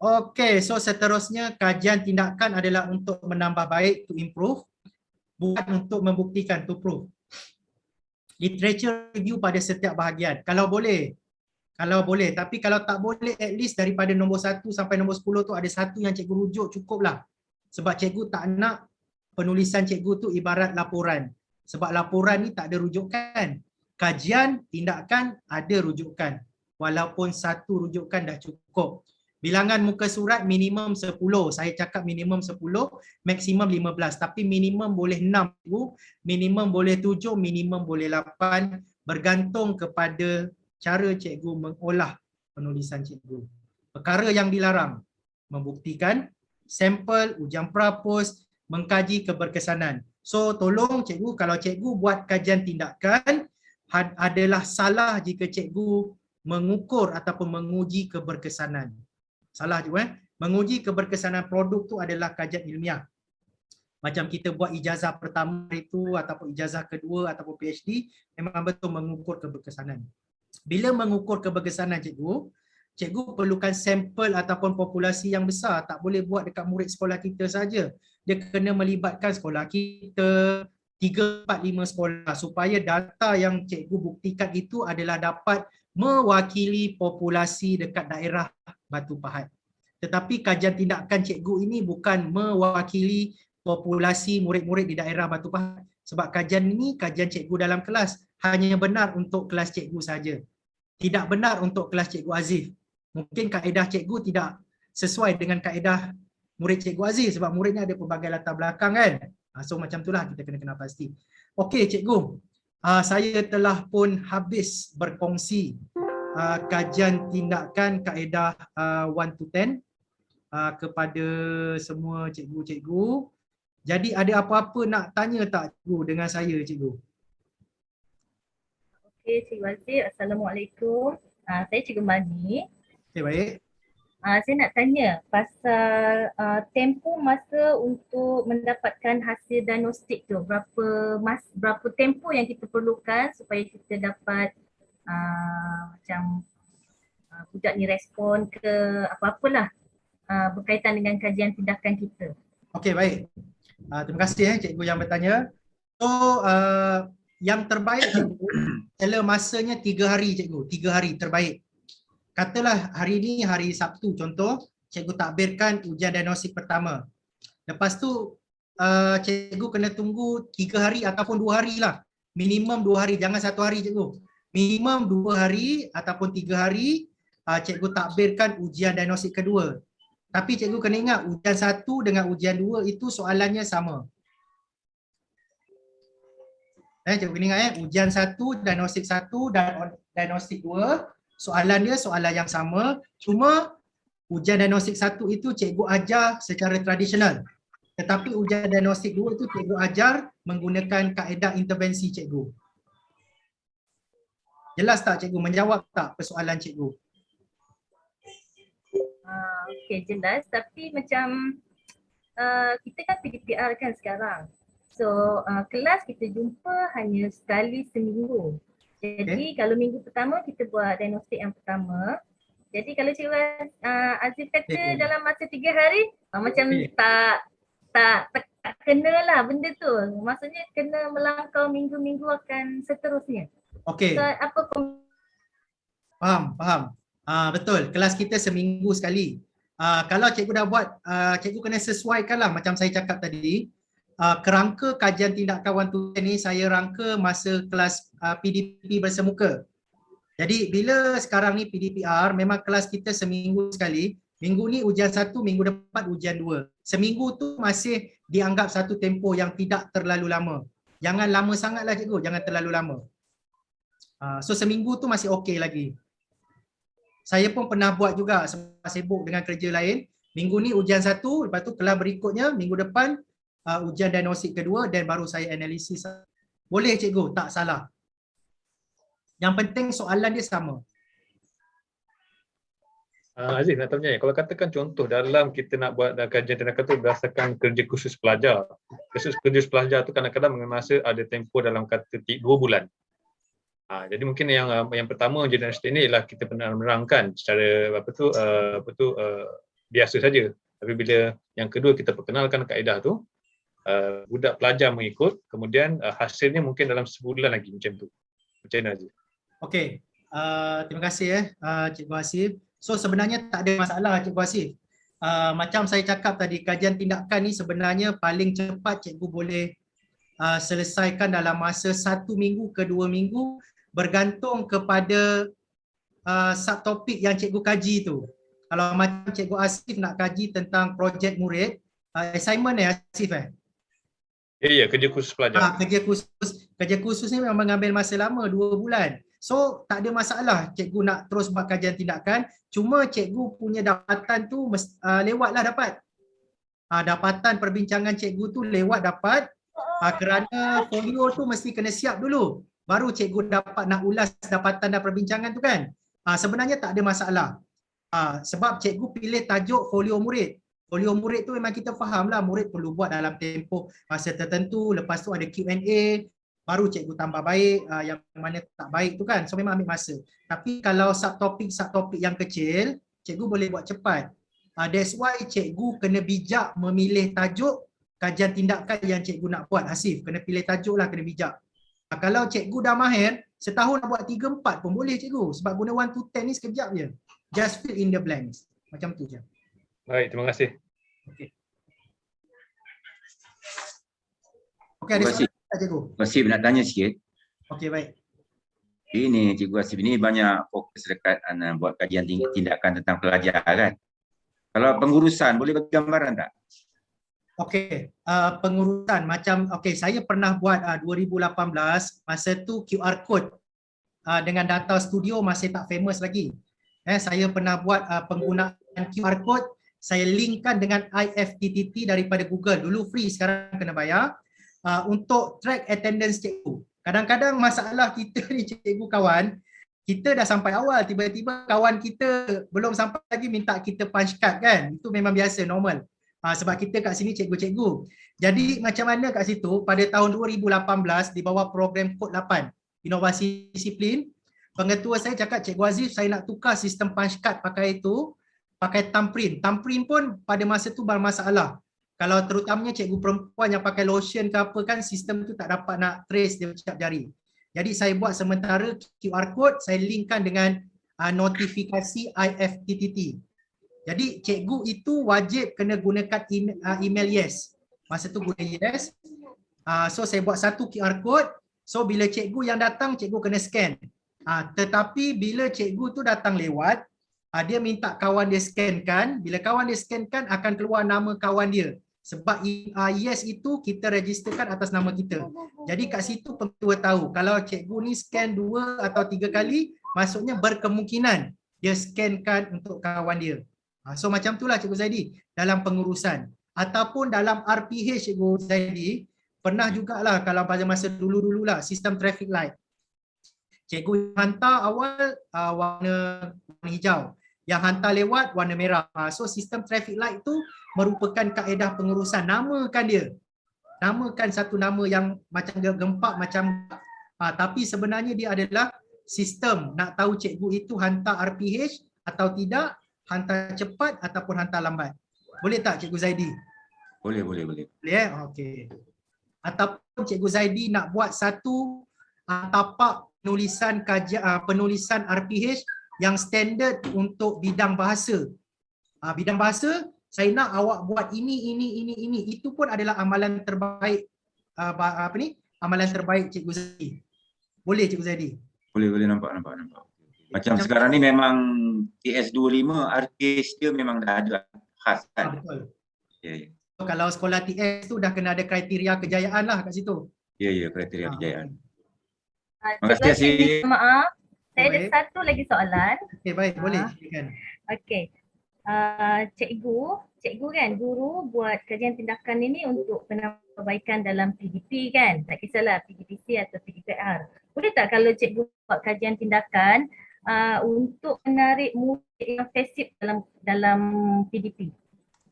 Okey, so seterusnya kajian tindakan adalah untuk menambah baik, to improve, bukan untuk membuktikan, to prove. Literature review pada setiap bahagian. Kalau boleh, tapi kalau tak boleh at least daripada nombor 1 sampai nombor 10 tu ada satu yang cikgu rujuk cukuplah. Sebab cikgu tak nak penulisan cikgu tu ibarat laporan. Sebab laporan ni tak ada rujukan. Kajian, tindakan ada rujukan. Walaupun satu rujukan dah cukup. Bilangan muka surat minimum 10. Saya cakap minimum 10, maksimum 15. Tapi minimum boleh 6, minimum boleh 7, minimum boleh 8. Bergantung kepada cara cikgu mengolah penulisan cikgu. Perkara yang dilarang, membuktikan, sampel, ujian prapos, mengkaji keberkesanan. So tolong cikgu, kalau cikgu buat kajian tindakan, adalah salah jika cikgu mengukur ataupun menguji keberkesanan. Salah juga menguji keberkesanan produk tu adalah kajian ilmiah. Macam kita buat ijazah pertama itu ataupun ijazah kedua ataupun PhD, memang betul mengukur keberkesanan. Bila mengukur keberkesanan cikgu perlukan sampel ataupun populasi yang besar. Tak boleh buat dekat murid sekolah kita saja. Dia kena melibatkan sekolah kita, 3, 4, 5 sekolah supaya data yang cikgu buktikan itu adalah dapat mewakili populasi dekat daerah Batu Pahat. Tetapi kajian tindakan cikgu ini bukan mewakili populasi murid-murid di daerah Batu Pahat. Sebab kajian ini kajian cikgu dalam kelas. Hanya benar untuk kelas cikgu saja. Tidak benar untuk kelas cikgu Aziz. Mungkin kaedah cikgu tidak sesuai dengan kaedah murid cikgu Aziz sebab muridnya ada pelbagai latar belakang kan. So macam itulah kita kena pasti. Okey cikgu, saya telah pun habis berkongsi kajian tindakan kaedah 1 to 10 kepada semua cikgu-cikgu. Jadi ada apa-apa nak tanya tak cikgu dengan saya cikgu? Okey Cikgu Aziz, Assalamualaikum. Saya Cikgu Mani. Okey baik. Saya nak tanya pasal tempoh masa untuk mendapatkan hasil diagnostik tu. Berapa tempoh yang kita perlukan supaya kita dapat macam budak ni respon ke apa-apalah berkaitan dengan kajian tindakan kita. Okey, baik. Terima kasih cikgu yang bertanya. So yang terbaik cikgu, dalam masanya 3 hari cikgu, 3 hari terbaik. Katalah hari ni hari Sabtu contoh, cikgu takbirkan ujian diagnostik pertama. Lepas tu cikgu kena tunggu 3 hari ataupun 2 hari lah. Minimum 2 hari, jangan 1 hari cikgu. Minimum 2 hari ataupun 3 hari cikgu takbirkan ujian diagnostik kedua. Tapi cikgu kena ingat ujian 1 dengan ujian 2 itu soalannya sama. Cikgu kena ingat ujian 1, diagnostik 1 dan diagnostik 2 soalan dia soalan yang sama. Cuma ujian diagnostik 1 itu cikgu ajar secara tradisional. Tetapi ujian diagnostik 2 itu cikgu ajar menggunakan kaedah intervensi cikgu. Jelas tak cikgu? Menjawab tak persoalan cikgu? Okey, jelas. Tapi macam kita kan PDPR kan sekarang. So kelas kita jumpa hanya sekali seminggu. Jadi kalau minggu pertama kita buat diagnostik yang pertama. Jadi kalau Cikgu Azif kata dalam masa 3 hari macam tak kena lah benda tu. Maksudnya kena melangkau minggu-minggu akan seterusnya. Okey. So apa Faham. Betul, kelas kita seminggu sekali. Kalau cikgu dah buat, cikgu kena sesuaikan lah macam saya cakap tadi. Kerangka kajian tindakan 1-to-10 ni saya rangka masa kelas PDP bersemuka. Jadi bila sekarang ni PDPR memang kelas kita seminggu sekali. Minggu ni ujian 1, minggu depan ujian 2. Seminggu tu masih dianggap satu tempoh yang tidak terlalu lama. Jangan lama sangat lah cikgu, jangan terlalu lama. So seminggu tu masih okey lagi. Saya pun pernah buat juga sebab sibuk dengan kerja lain. Minggu ni ujian 1, lepas tu kelas berikutnya minggu depan ujian diagnostik kedua dan baru saya analisis. Boleh cikgu, tak salah. Yang penting soalan dia sama. Aziz nak tanya, kalau katakan contoh dalam kita nak buat kajian tindakan tu berdasarkan kerja khusus pelajar. Kerja khusus pelajar tu kadang-kadang mengambil masa ada tempoh dalam kata 2 bulan. Jadi mungkin yang pertama ujian diagnostik ni ialah kita pernah menerangkan secara biasa saja. Tapi bila yang kedua kita perkenalkan kaedah tu, budak pelajar mengikut, kemudian hasilnya mungkin dalam sebulan lagi macam tu. Macam mana Aziz? Okey. Terima kasih Cikgu Hasif. So sebenarnya tak ada masalah Cikgu Hasif. Macam saya cakap tadi, kajian tindakan ni sebenarnya paling cepat cikgu boleh selesaikan dalam masa 1 minggu ke 2 minggu bergantung kepada subtopik yang cikgu kaji tu. Kalau macam Cikgu Hasif nak kaji tentang projek murid, assignment Hasif Ya, kerja khusus pelajar. Kerja khusus ni memang mengambil masa lama 2 bulan. So tak ada masalah cikgu nak terus buat kajian tindakan, cuma cikgu punya dapatan tu lewatlah dapat. Dapatan perbincangan cikgu tu lewat dapat, kerana folio tu mesti kena siap dulu. Baru cikgu dapat nak ulas dapatan dan perbincangan tu kan. Sebenarnya tak ada masalah. Sebab cikgu pilih tajuk folio murid. Folio murid tu memang kita faham lah, murid perlu buat dalam tempoh masa tertentu, lepas tu ada Q&A, baru cikgu tambah baik, yang mana tak baik tu kan. So memang ambil masa. Tapi kalau subtopik yang kecil, cikgu boleh buat cepat. That's why cikgu kena bijak memilih tajuk kajian tindakan yang cikgu nak buat. Hasif, kena pilih tajuk lah, kena bijak. Kalau cikgu dah mahir, setahun nak buat 3-4 pun boleh cikgu. Sebab guna 1-to-10 ni sekejap je. Just fill in the blanks. Macam tu je. Baik, terima kasih. Okey, ada soalan tak cikgu? Masih nak tanya sikit. Okey, baik. Ini Cikgu Hasif ini banyak fokus dekat buat kajian tindakan tentang pelajar kan. Kalau pengurusan boleh bagi gambaran tak? Okey, pengurusan macam saya pernah buat 2018, masa tu QR code dengan data studio masih tak famous lagi. Saya pernah buat penggunaan QR code, saya linkkan dengan IFTTT daripada Google. Dulu free, sekarang kena bayar. Untuk track attendance cikgu. Kadang-kadang masalah kita ni cikgu kawan, kita dah sampai awal, tiba-tiba kawan kita belum sampai lagi minta kita punch card kan. Itu memang biasa, normal. Sebab kita kat sini cikgu-cikgu. Jadi macam mana kat situ, pada tahun 2018 di bawah program Kod 8, Inovasi Disiplin, pengetua saya cakap, Cikgu Azif, saya nak tukar sistem punch card pakai thumb print. Thumb print pun pada masa tu bermasalah. Kalau terutamanya cikgu perempuan yang pakai lotion ke apa kan, sistem tu tak dapat nak trace dia ucap jari. Jadi saya buat sementara QR code, saya linkkan dengan notifikasi IFTTT. Jadi cikgu itu wajib kena gunakan email yes. Masa tu guna yes. So saya buat satu QR code. So bila cikgu yang datang, cikgu kena scan. Tetapi bila cikgu tu datang lewat, dia minta kawan dia scankan. Bila kawan dia scankan, akan keluar nama kawan dia. Sebab yes itu kita registerkan atas nama kita. Jadi kat situ pengetua tahu. Kalau cikgu ni scan 2 atau 3 kali, maksudnya berkemungkinan dia scankan untuk kawan dia. So macam itulah Cikgu Zaidi dalam pengurusan. Ataupun dalam RPH Cikgu Zaidi, pernah jugalah kalau pada masa dulu-dululah sistem traffic light. Cikgu hantar awal warna hijau. Yang hantar lewat warna merah. So sistem traffic light tu merupakan kaedah pengurusan. Namakan dia. Namakan satu nama yang macam gempak macam tapi sebenarnya dia adalah sistem nak tahu cikgu itu hantar RPH atau tidak, hantar cepat ataupun hantar lambat. Boleh tak Cikgu Zaidi? Boleh. Boleh okey. Ataupun Cikgu Zaidi nak buat satu tapak penulisan penulisan RPH yang standard untuk bidang bahasa. Bidang bahasa, saya nak awak buat ini. Itu pun adalah amalan terbaik amalan terbaik Cikgu Zaidi. Boleh Cikgu Zaidi? Boleh nampak. Macam sekarang ni memang TS25 RPH dia memang dah ada khas kan. Betul. Ya. Kalau sekolah TS tu dah kena ada kriteria kejayaan lah kat situ. Ya, kriteria kejayaan. Terima Terima kasih. Maaf. Saya ada Baik. satu lagi soalan. Okey, baik, boleh. Silakan. Okey. Cikgu kan guru buat kajian tindakan ini untuk penambahbaikan dalam PDP kan. Tak kisahlah PDPC atau PDPR. Boleh tak kalau cikgu buat kajian tindakan untuk menarik murid yang pasif dalam PDP?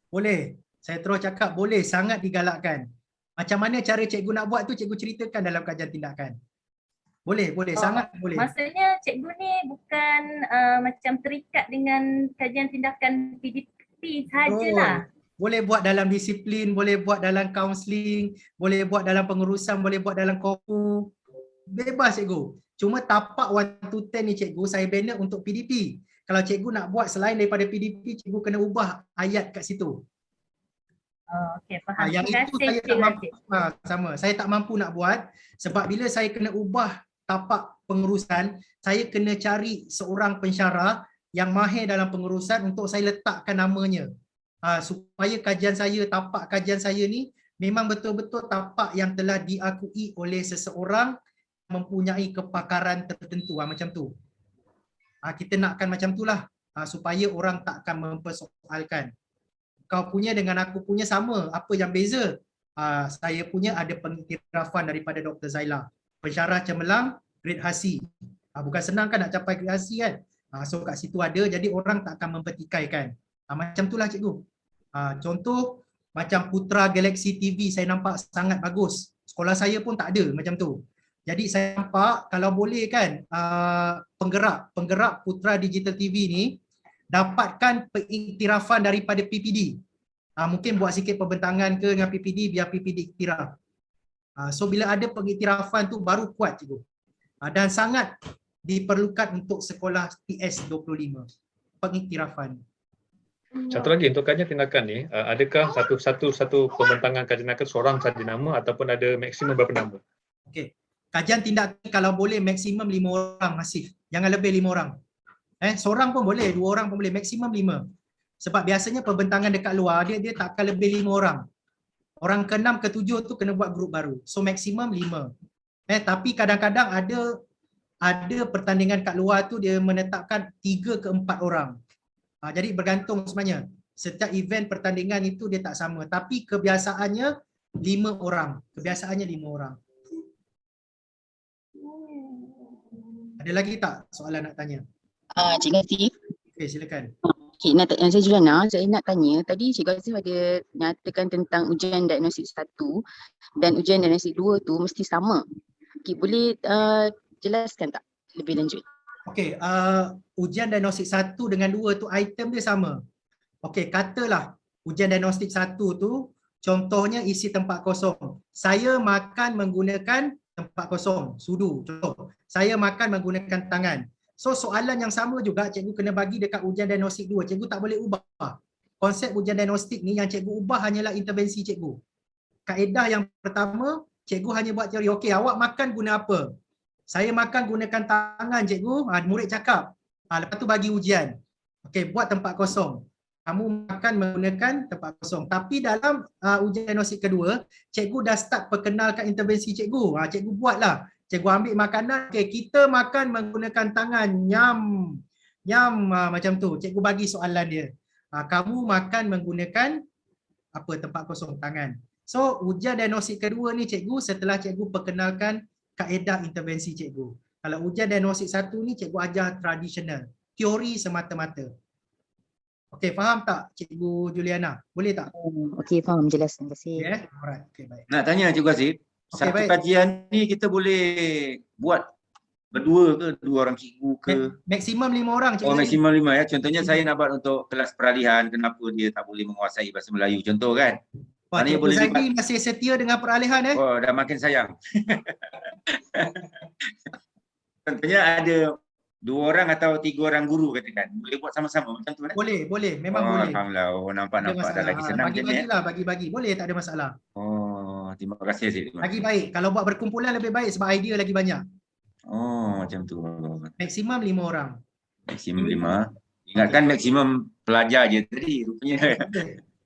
Boleh. Saya terus cakap boleh, sangat digalakkan. Macam mana cara cikgu nak buat tu cikgu ceritakan dalam kajian tindakan. Boleh, sangat boleh. Maksudnya cikgu ni bukan macam terikat dengan kajian tindakan PDP sahajalah. Boleh buat dalam disiplin, boleh buat dalam kaunseling, boleh buat dalam pengurusan, boleh buat dalam kopu. Bebas cikgu. Cuma tapak 1 to 10 ni cikgu saya bina untuk PDP. Kalau cikgu nak buat selain daripada PDP, cikgu kena ubah ayat kat situ. Okey, faham. Yang itu saya tak mampu. Sama. Saya tak mampu nak buat sebab bila saya kena ubah tapak pengurusan, saya kena cari seorang pensyarah yang mahir dalam pengurusan untuk saya letakkan namanya. Supaya kajian saya, tapak kajian saya ni memang betul-betul tapak yang telah diakui oleh seseorang mempunyai kepakaran tertentu. Macam tu. Kita nakkan macam itulah supaya orang tak akan mempersoalkan. Kau punya dengan aku punya sama, apa yang beza? Saya punya ada pengiktirafan daripada Dr. Zaila. Pensyarah cemerlang, grade Hasi. Bukan senang kan nak capai grade Hasi kan? So kat situ ada, jadi orang tak akan mempertikaikan. Macam itulah cikgu. Contoh, macam Putra Galaxy TV saya nampak sangat bagus. Sekolah saya pun tak ada macam tu. Jadi saya nampak kalau boleh kan penggerak Putra Digital TV ni dapatkan pengiktirafan daripada PPD. Mungkin buat sikit pembentangan ke dengan PPD biar PPD iktiraf. So bila ada pengiktirafan tu baru kuat cikgu. Dan sangat diperlukan untuk sekolah TS25. Pengiktirafan. Satu lagi untuk kajian tindakan ni, adakah satu pembentangan kajian tindakan seorang saja nama ataupun ada maksimum berapa nama? Okey. Kajian tindakan kalau boleh maksimum 5 orang masif. Jangan lebih 5 orang. Seorang pun boleh, 2 orang pun boleh, maksimum 5. Sebab biasanya pembentangan dekat luar dia tak akan lebih 5 orang. Orang ke-6 ke-7 tu kena buat grup baru. So maksimum 5. Tapi kadang-kadang ada pertandingan kat luar tu dia menetapkan 3 ke 4 orang. Jadi bergantung sebenarnya. Setiap event pertandingan itu dia tak sama. Tapi kebiasaannya 5 orang. Kebiasaannya 5 orang. Ada lagi tak soalan nak tanya? Cik Azif. Okey, silakan. Okay, saya Juliana, saya nak tanya, tadi Cik Azif ada nyatakan tentang ujian diagnostik 1 dan ujian diagnostik 2 tu mesti sama. Okay, boleh jelaskan tak lebih lanjut? Okey, ujian diagnostik 1 dengan 2 tu item dia sama. Okey, katalah ujian diagnostik 1 tu contohnya isi tempat kosong. Saya makan menggunakan tempat kosong, sudu contoh. Saya makan menggunakan tangan. So soalan yang sama juga cikgu kena bagi dekat ujian diagnostik 2. Cikgu tak boleh ubah. Konsep ujian diagnostik ni yang cikgu ubah hanyalah intervensi cikgu. Kaedah yang pertama, cikgu hanya buat teori. Okey, awak makan guna apa? Saya makan gunakan tangan cikgu. Murid cakap. Lepas tu bagi ujian. Okey, buat tempat kosong. Kamu makan menggunakan tempat kosong. Tapi dalam ujian diagnostik kedua, cikgu dah start perkenalkan intervensi cikgu. Cikgu buatlah. Cikgu ambil makanan, okay, kita makan menggunakan tangan. Nyam. Macam tu. Cikgu bagi soalan dia. Kamu makan menggunakan apa tempat kosong, tangan. So ujian diagnostik kedua ni cikgu setelah cikgu perkenalkan kaedah intervensi cikgu. Kalau ujian diagnostik 1 ni cikgu ajar tradisional, teori semata-mata. Okey, faham tak Cikgu Juliana? Boleh tak? Okey, faham, jelas. Terima kasih. Yeah. Alright, okay, baik. Nak tanya Cikgu Azif, satu baik. kajian ni kita boleh buat berdua ke, 2 orang cikgu ke? Maksimum 5 orang cikgu. Oh, maksimum 5 ya. Contohnya saya nak buat untuk kelas peralihan, kenapa dia tak boleh menguasai bahasa Melayu contoh kan? Wah, Maknanya Cikgu boleh Zaidi libat. masih setia dengan peralihan Oh, dah makin sayang. Contohnya ada 2 orang atau 3 orang guru katakan. Boleh buat sama-sama macam tu kan? Boleh, memang Oh, boleh. Alhamdulillah. Oh, nampak dah lagi senang macam ni. Bagi-bagilah, boleh, tak ada masalah. Oh, terima kasih Azif. Lagi baik, kalau buat berkumpulan lebih baik sebab idea lagi banyak. Oh, macam tu. Maksimum 5 orang. Maksimum 5. Ingatkan maksimum pelajar je tadi rupanya.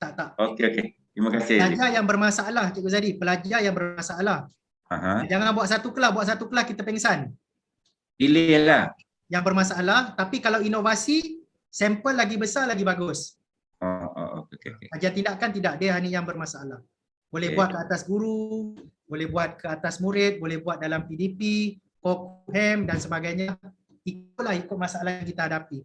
Tak. Okey. Terima kasih. Pelajar yang bermasalah Cikgu Zaidi, pelajar yang bermasalah. Jangan buat satu kelas kita pengsan. Pilih lah. Yang bermasalah, tapi kalau inovasi, sampel lagi besar lagi bagus. Okey. Kajian tindakan tidak, dia hanya yang bermasalah. Boleh buat ke atas guru, boleh buat ke atas murid, boleh buat dalam PDP, COPHAM dan sebagainya. Ikut masalah yang kita hadapi.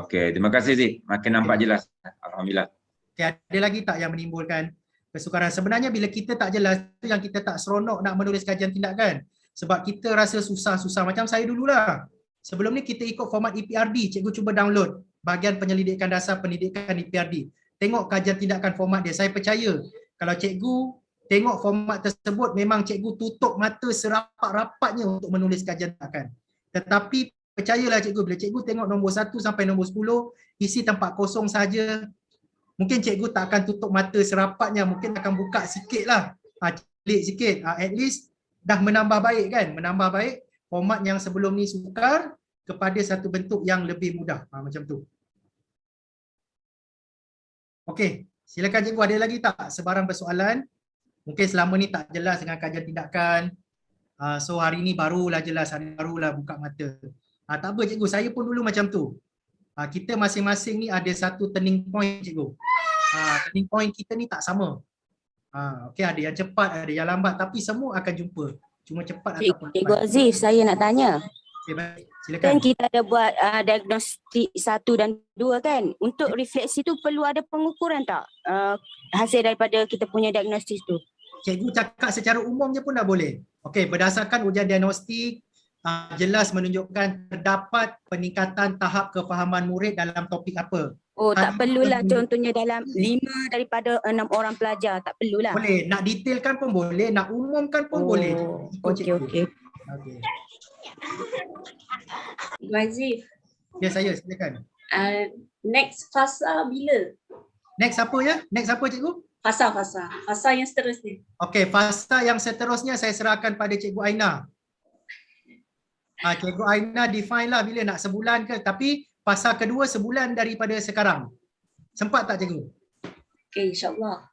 Okey, terima kasih Zik. Makin nampak jelas. Alhamdulillah. Okay, ada lagi tak yang menimbulkan kesukaran? Sebenarnya bila kita tak jelas, itu yang kita tak seronok nak menulis kajian tindakan. Sebab kita rasa susah-susah. Macam saya dululah. Sebelum ni kita ikut format EPRD. Cikgu cuba download bahagian penyelidikan dasar pendidikan EPRD. Tengok kajian tindakan format dia. Saya percaya kalau cikgu tengok format tersebut, memang cikgu tutup mata serapat-rapatnya untuk menulis kajian tindakan. Tetapi percayalah cikgu, bila cikgu tengok nombor 1 sampai nombor 10, isi tempat kosong saja, mungkin cikgu tak akan tutup mata serapatnya, mungkin akan buka sikit lah, celik sikit, at least dah menambah baik kan, menambah baik format yang sebelum ni sukar kepada satu bentuk yang lebih mudah, macam tu. Okey, silakan cikgu, ada lagi tak sebarang persoalan? Mungkin selama ni tak jelas dengan kajian tindakan, so hari ni barulah jelas, hari barulah buka mata. Tak apa cikgu, saya pun dulu macam tu. Kita masing-masing ni ada satu turning point cikgu. Turning point kita ni tak sama. Okey, ada yang cepat, ada yang lambat, tapi semua akan jumpa. Cuma cepat atau lambat. Cikgu Aziz, saya nak tanya. Okay, baik. Silakan. Kan kita ada buat diagnostik 1 dan 2 kan. Untuk refleksi tu perlu ada pengukuran tak? Hasil daripada kita punya diagnostik tu. Cikgu cakap secara umum je pun dah boleh. Okey, berdasarkan ujian diagnostik, jelas menunjukkan terdapat peningkatan tahap kefahaman murid dalam topik apa. Oh, tak perlulah contohnya dalam 5 daripada 6 orang pelajar, tak perlulah. Boleh, nak detailkan pun boleh, nak umumkan pun boleh. Okey. Cikgu Azif. Ya, saya silakan. Next fasa bila? Next apa ya? Next apa cikgu? Fasa yang seterusnya. Okey, fasa yang seterusnya saya serahkan pada Cikgu Aina. Cikgu Aina define lah bila nak sebulan ke, tapi fasa kedua sebulan daripada sekarang. Sempat tak cikgu? Okey, insyaAllah.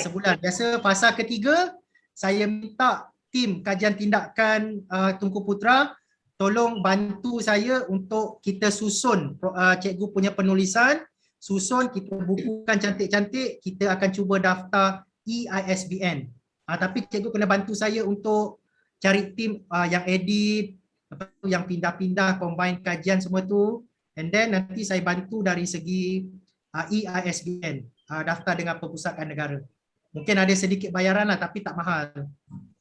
Sebulan. Biasa fasa ketiga, saya minta tim kajian tindakan Tunku Putra tolong bantu saya untuk kita susun cikgu punya penulisan, susun, kita bukukan cantik-cantik, kita akan cuba daftar EISBN. Tapi cikgu kena bantu saya untuk cari tim yang edit, yang pindah-pindah, combine kajian semua tu, and then nanti saya bantu dari segi EISBN, daftar dengan perpustakaan negara. Mungkin ada sedikit bayaran lah, tapi tak mahal.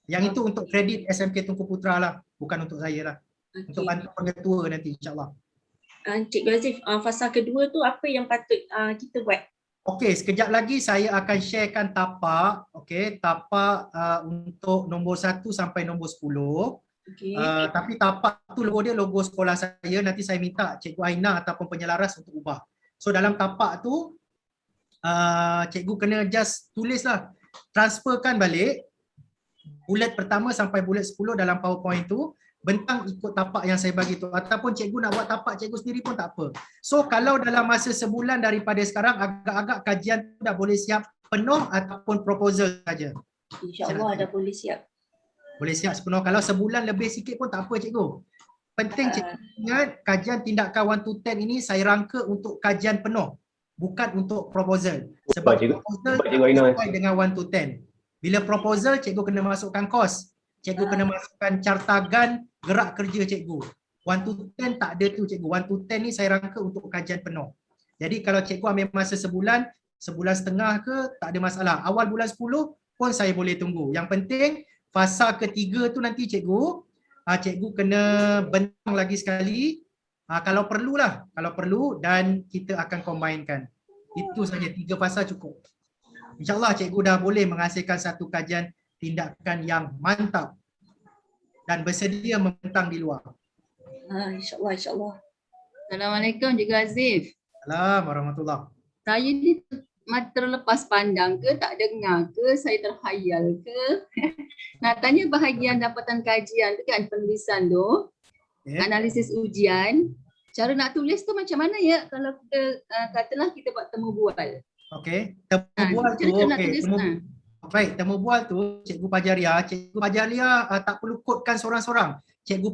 Yang itu untuk kredit SMK Tunku Putra lah, bukan untuk saya lah. Okay. Untuk bantu pengetua nanti insyaAllah. Cikgu Azif, fasa kedua tu apa yang patut kita buat? Okey, sekejap lagi saya akan sharekan tapak, okey, tapak untuk nombor 1 sampai nombor 10. Okey. Tapi tapak tu logo dia logo sekolah saya, nanti saya minta Cikgu Aina ataupun penyelaras untuk ubah. So dalam tapak tu cikgu kena just tulislah, transferkan balik bulat pertama sampai bulat 10 dalam PowerPoint tu, bentang ikut tapak yang saya bagi tu, ataupun cikgu nak buat tapak cikgu sendiri pun tak apa. So kalau dalam masa sebulan daripada sekarang, agak-agak kajian tu dah boleh siap penuh ataupun proposal saja. InsyaAllah dah boleh siap. Boleh siap sepenuh. Kalau sebulan lebih sikit pun tak apa cikgu. Penting cikgu ingat, kajian tindakan 1 to 10 ini saya rangka untuk kajian penuh, bukan untuk proposal. Sebab proposal tak sesuai dengan 1 to 10. Bila proposal, cikgu kena masukkan kos. Cikgu kena masukkan cartagan gerak kerja cikgu. 1 to 10 tak ada tu cikgu. 1 to 10 ni saya rangka untuk kajian penuh. Jadi kalau cikgu ambil masa sebulan, sebulan setengah ke, tak ada masalah. Awal bulan 10 pun saya boleh tunggu. Yang penting fasa ketiga tu nanti cikgu kena bentang lagi sekali. Kalau perlulah, kalau perlu, dan kita akan combinekan. Itu saja, 3 fasa cukup. InsyaAllah cikgu dah boleh menghasilkan satu kajian tindakan yang mantap dan bersedia membentang di luar. InsyaAllah, insyaAllah. Assalamualaikum Cikgu Azif. Assalamualaikum warahmatullahi. Saya ni terlepas pandang ke, tak dengar ke, saya terhayal ke? Nak tanya bahagian dapatan kajian tu kan, penulisan tu, analisis ujian. Cara nak tulis tu macam mana ya kalau kita katalah kita buat temu bual? Okey, temu bual tu okey. Baik, temu bual tu Cikgu Pajaria tak perlu kodkan seorang-seorang. Cikgu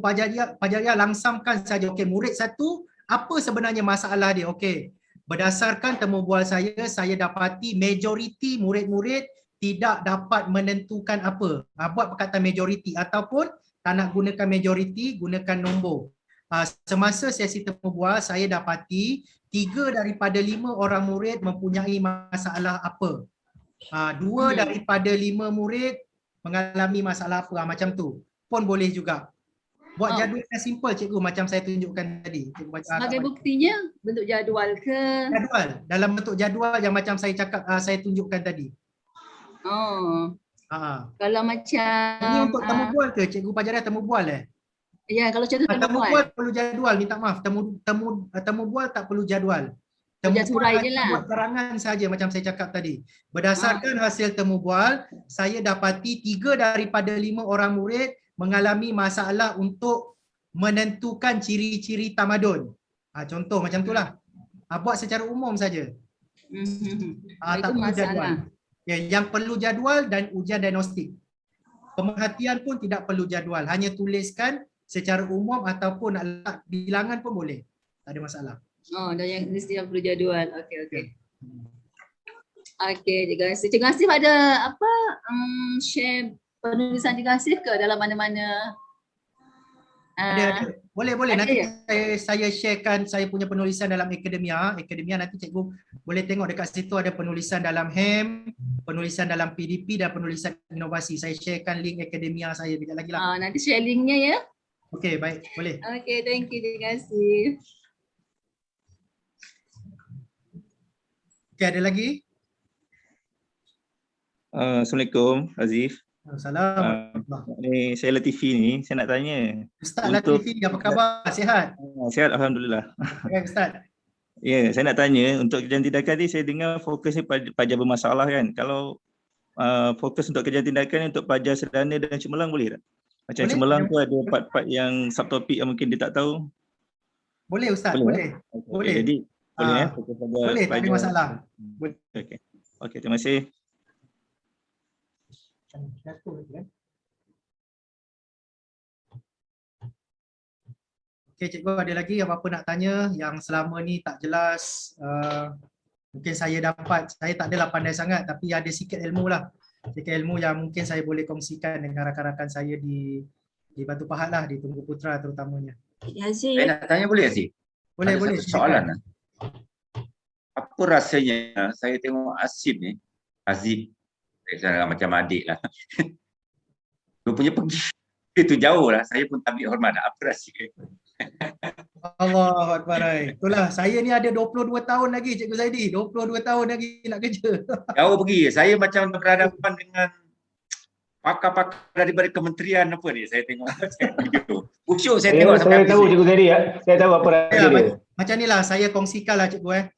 Pajaria langsamkan saja. Okey, murid 1 apa sebenarnya masalah dia? Okey. Berdasarkan temu bual saya dapati majoriti murid-murid tidak dapat menentukan apa. Buat perkataan majoriti ataupun tak nak gunakan majoriti, gunakan nombor. Semasa sesi temu bual saya dapati 3 daripada 5 orang murid mempunyai masalah apa. 2 daripada 5 murid mengalami masalah apa, macam tu pun boleh juga. Buat jadual yang simple cikgu, macam saya tunjukkan tadi. Sebagai buktinya bentuk jadual ke? Jadual, dalam bentuk jadual yang macam saya cakap, saya tunjukkan tadi. Kalau macam ini untuk temu bual ke Cikgu Pajaria, temu bual Ya, kalau contoh temu bual perlu jadual, minta maaf. Temu bual tak perlu jadual. Temu bual buat karangan saja macam saya cakap tadi. Berdasarkan hasil temu bual, saya dapati 3 daripada 5 orang murid mengalami masalah untuk menentukan ciri-ciri tamadun. Contoh macam itulah. Buat secara umum saja. Tak perlu jadual. Ya, yang perlu jadual dan ujian diagnostik. Pemerhatian pun tidak perlu jadual, hanya tuliskan secara umum ataupun nak letak bilangan pun boleh. Tak ada masalah. Dan yang mesti yang perlu jadual. Okey. Okey, Cikgu Asif. Cikgu Asif ada apa share penulisan Cikgu Asif ke dalam mana-mana? Ada. Boleh. Nanti saya sharekan saya punya penulisan dalam akademia. Nanti cikgu boleh tengok dekat situ ada penulisan dalam HEM, penulisan dalam PDP dan penulisan inovasi. Saya sharekan link akademia saya sekejap lagi lah. Nanti share linknya ya. Okey, baik. Boleh. Okey, thank you. Terima kasih. Okey, ada lagi? Assalamualaikum Azif. Assalamualaikum. Ni saya Latifi ni, saya nak tanya. Ustaz Latifi, apa khabar? Sihat? Sihat, alhamdulillah. Baik Ustaz. Ya, saya nak tanya untuk kajian tindakan ni saya dengar fokusnya pelajar bermasalah kan. Kalau fokus untuk kajian tindakan untuk pelajar sederhana dan cemerlang boleh tak? Macam boleh. Cemerlang tu ada part-part yang subtopik yang mungkin dia tak tahu. Boleh Ustaz, boleh. Boleh. Jadi boleh fokus pada boleh, tak ada masalah. Okey, terima kasih. Okey, cikgu ada lagi apa-apa nak tanya yang selama ni tak jelas? Mungkin saya tak adalah pandai sangat tapi ada sikit ilmu lah. Sikit ilmu yang mungkin saya boleh kongsikan dengan rakan-rakan saya di Batu Pahat lah, di Tunggu Putra terutamanya. Saya nak tanya boleh Aziz? Boleh. Soalan. Apa rasanya saya tengok Azif macam adik lah. Dia punya pergi itu jauh lah. Saya pun tak ambil hormat. Apa rahsia? Allah Akbar. Itulah, saya ni ada 22 tahun lagi Cikgu Zaidi. 22 tahun lagi nak kerja. Jauh pergi. Saya macam berhadapan dengan pakar-pakar daripada kementerian apa ni. Saya tengok video. Usyuk saya tengok Saya tahu Cikgu Zaidi ya. Saya tahu apa rahsia dia. Macam ni lah, saya kongsikan lah Cikgu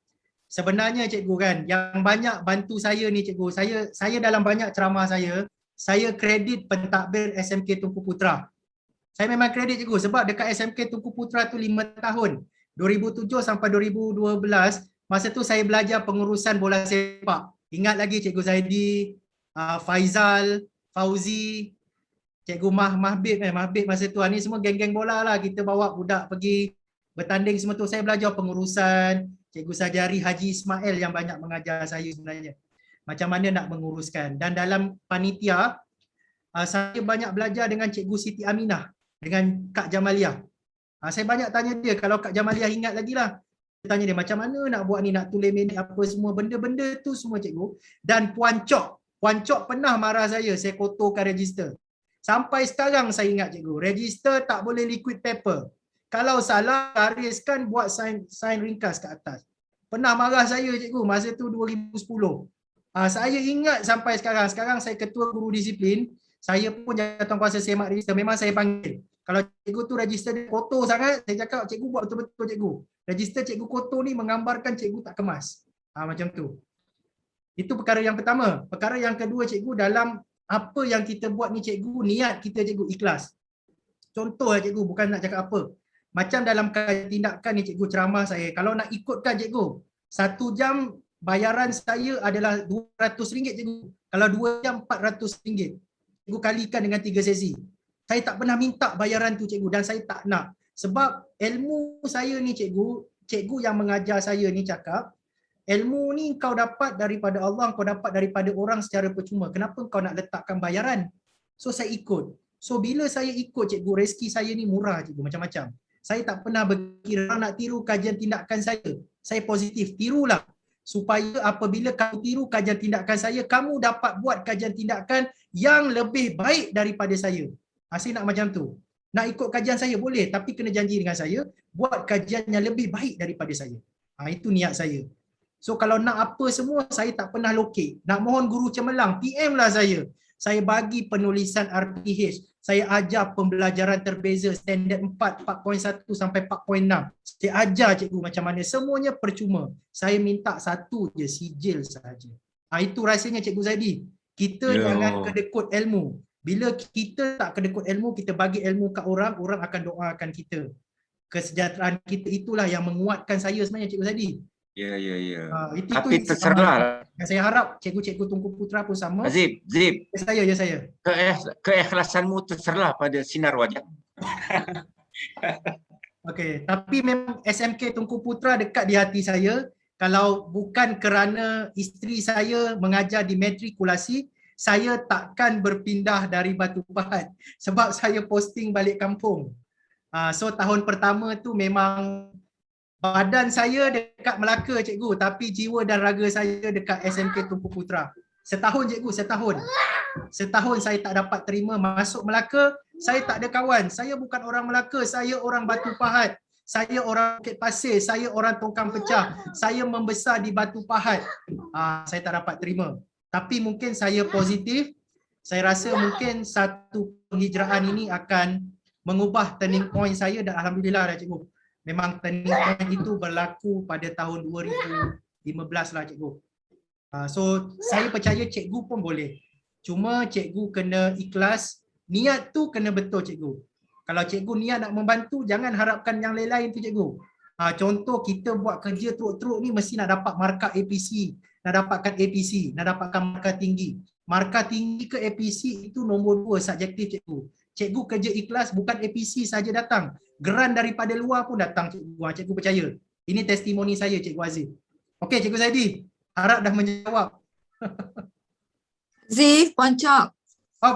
Sebenarnya Cikgu kan, yang banyak bantu saya ni Cikgu, saya dalam banyak ceramah saya kredit pentadbir SMK Tunku Putra. Saya memang kredit Cikgu sebab dekat SMK Tunku Putra tu 5 tahun. 2007 sampai 2012, masa tu saya belajar pengurusan bola sepak. Ingat lagi Cikgu Zaidi, Faizal, Fauzi, Cikgu Mahbib masa tu. Ni semua geng-geng bola lah. Kita bawa budak pergi bertanding semua tu. Saya belajar pengurusan. Cikgu Sajari Haji Ismail yang banyak mengajar saya sebenarnya. Macam mana nak menguruskan. Dan dalam panitia, saya banyak belajar dengan Cikgu Siti Aminah. Dengan Kak Jamaliah. Saya banyak tanya dia, kalau Kak Jamaliah ingat lagi lah. Saya tanya dia macam mana nak buat ni, nak tulis minit apa semua, benda-benda tu semua Cikgu. Dan Puan Cok pernah marah saya kotorkan register. Sampai sekarang saya ingat Cikgu, register tak boleh liquid paper. Kalau salah, gariskan buat sign ringkas kat atas. Pernah marah saya Cikgu, masa tu 2010. Saya ingat sampai sekarang. Sekarang saya ketua guru disiplin. Saya pun jawatankuasa semak register, memang saya panggil. Kalau cikgu tu register dia kotor sangat, saya cakap cikgu buat betul-betul cikgu. Register cikgu kotor ni menggambarkan cikgu tak kemas. Macam tu. Itu perkara yang pertama. Perkara yang kedua Cikgu, dalam apa yang kita buat ni Cikgu, niat kita Cikgu ikhlas. Contoh lah Cikgu, bukan nak cakap apa. Macam dalam kajian tindakan ni Cikgu, ceramah saya, kalau nak ikutkan Cikgu, 1 jam bayaran saya adalah RM200 Cikgu. Kalau 2 jam RM400. Cikgu kalikan dengan 3 sesi. Saya tak pernah minta bayaran tu Cikgu dan saya tak nak. Sebab ilmu saya ni Cikgu yang mengajar saya ni cakap, ilmu ni kau dapat daripada Allah, kau dapat daripada orang secara percuma. Kenapa kau nak letakkan bayaran? So saya ikut. So bila saya ikut Cikgu, rezeki saya ni murah Cikgu, macam-macam. Saya tak pernah berkira nak tiru kajian tindakan saya. Saya positif, tirulah. Supaya apabila kamu tiru kajian tindakan saya, kamu dapat buat kajian tindakan yang lebih baik daripada saya. Saya nak macam tu. Nak ikut kajian saya boleh, tapi kena janji dengan saya, buat kajian yang lebih baik daripada saya. Itu niat saya. So kalau nak apa semua, saya tak pernah lokek. Nak mohon guru cemerlang, PM lah saya. Saya bagi penulisan RPH. Saya ajar pembelajaran terbeza standard 4, 4.1 sampai 4.6. Saya ajar Cikgu macam mana. Semuanya percuma. Saya minta satu je, sijil sahaja. Itu rahsianya Cikgu Zaidi. Kita jangan kedekut ilmu. Bila kita tak kedekut ilmu, kita bagi ilmu kat orang, orang akan doakan kita. Kesejahteraan kita itulah yang menguatkan saya sebenarnya Cikgu Zaidi. Ya. Tapi terserah. Saya harap cikgu-cikgu Tunku Putra pun sama. Zip. Ya saya. Keikhlasanmu terserah pada sinar wajah. Okey, tapi memang SMK Tunku Putra dekat di hati saya. Kalau bukan kerana isteri saya mengajar di matrikulasi, saya takkan berpindah dari Batu Pahat sebab saya posting balik kampung. So tahun pertama tu memang badan saya dekat Melaka Cikgu, tapi jiwa dan raga saya dekat SMK Tunku Putra. Setahun Cikgu, setahun. Setahun saya tak dapat terima masuk Melaka, saya tak ada kawan. Saya bukan orang Melaka, saya orang Batu Pahat. Saya orang Bukit Pasir, saya orang Tongkang Pecah. Saya membesar di Batu Pahat. Saya tak dapat terima. Tapi mungkin saya positif. Saya rasa mungkin satu penghijrahan ini akan mengubah turning point saya dan alhamdulillah dah Cikgu. Memang turning point itu berlaku pada tahun 2015 lah Cikgu. So saya percaya Cikgu pun boleh. Cuma Cikgu kena ikhlas, niat tu kena betul Cikgu. Kalau Cikgu niat nak membantu, jangan harapkan yang lain-lain tu Cikgu. Contoh kita buat kerja teruk-teruk ni mesti nak dapat markah APC, nak dapatkan APC, nak dapatkan markah tinggi. Markah tinggi ke APC itu nombor 2 subjektif Cikgu. Cikgu kerja ikhlas, bukan APC saja datang. Geran daripada luar pun datang Cikgu. Cikgu percaya. Ini testimoni saya Cikgu Aziz. Okey Cikgu Zaidi, harap dah menjawab. Zif, Puan Cok.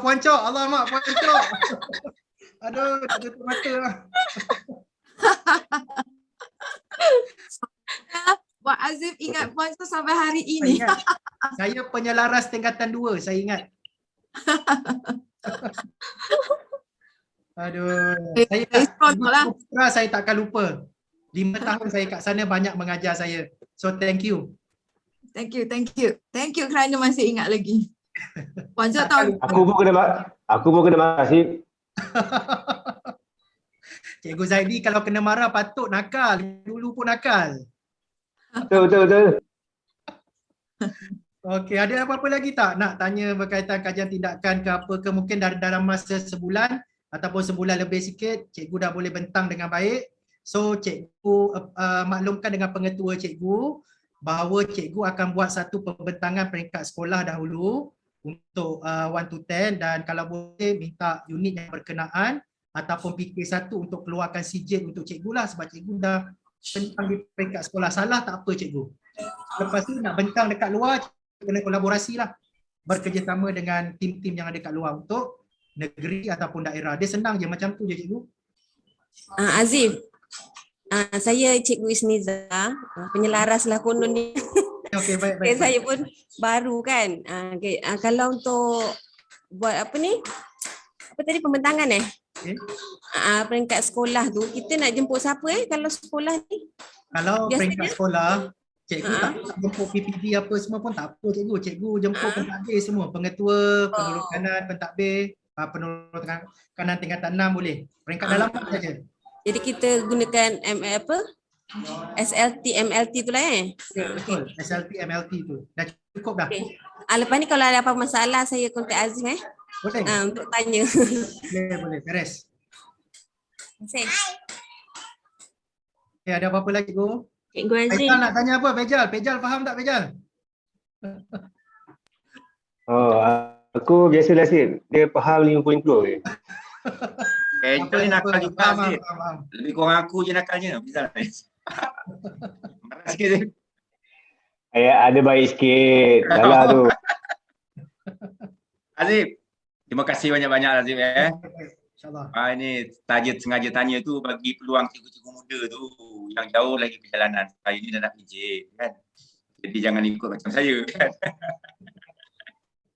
Puan Cok, alamak Puan Cok. Aduh, tak tutup mata lah. Puan Azif ingat Puan Cok sampai hari ini. Saya penyelaras tingkatan 2, saya ingat. Aduh, saya takkan lupa. 5 tahun saya kat sana, banyak mengajar saya. So thank you. Thank you, thank you. Thank you kerana masih ingat lagi. Puan Zul tahu. Aku pun kena makasih. Cikgu Zaidi kalau kena marah patut nakal. Dulu pun nakal. Betul. Okey, ada apa-apa lagi tak nak tanya berkaitan kajian tindakan ke apa ke, mungkin dalam masa sebulan ataupun sebulan lebih sikit, cikgu dah boleh bentang dengan baik. So cikgu maklumkan dengan pengetua cikgu bahawa cikgu akan buat satu pembentangan peringkat sekolah dahulu untuk 1 to 10, dan kalau boleh minta unit yang berkenaan ataupun PK1 untuk keluarkan sijil untuk cikgu lah, sebab cikgu dah bentang di peringkat sekolah. Salah tak apa cikgu. Lepas tu nak bentang dekat luar, kena kolaborasi lah, bekerjasama dengan tim-tim yang ada kat luar untuk negeri ataupun daerah. Dia senang je macam tu je cikgu. Azif, saya Cikgu Isniza, penyelaras lah konon ni. Okey, baik. Okay, saya pun baru kan. Kalau untuk buat apa ni? Apa tadi pembentangan Okay. Peringkat sekolah tu, kita nak jemput siapa kalau sekolah ni? Kalau Biasanya? peringkat sekolah, cikgu tak jemput PPD apa semua pun tak apa cikgu. Cikgu jemput pentadbir semua, pengetua, penolong kanan, pentadbir, penolong kanan tingkatan 6 boleh. Peringkat dalam saja. Jadi kita gunakan SLT, MLT tu lah Betul, SLT, MLT tu. Dah cukup dah. Okay. Lepas ni kalau ada apa masalah saya kontak Azim Boleh. untuk tanya. Boleh, beres. Terima kasih. Okay, ada apa-apa lagi cikgu? Cikgu Azim. Faizal nak tanya apa? Pejal faham tak Pejal? Oh, aku biasalah Sid. Dia faham 50-50 je. Pejal ni nakal juga Aziz. Lebih kurang aku je nakalnya. Pejal. Marah sikit je. Ada baik sikit. Salah tu. Azif, terima kasih banyak-banyak Azif InsyaAllah. Ini sengaja tanya tu bagi peluang cikgu-cikgu muda tu yang jauh lagi perjalanan. Saya ni dah nak PJ kan. Jadi jangan ikut macam saya kan.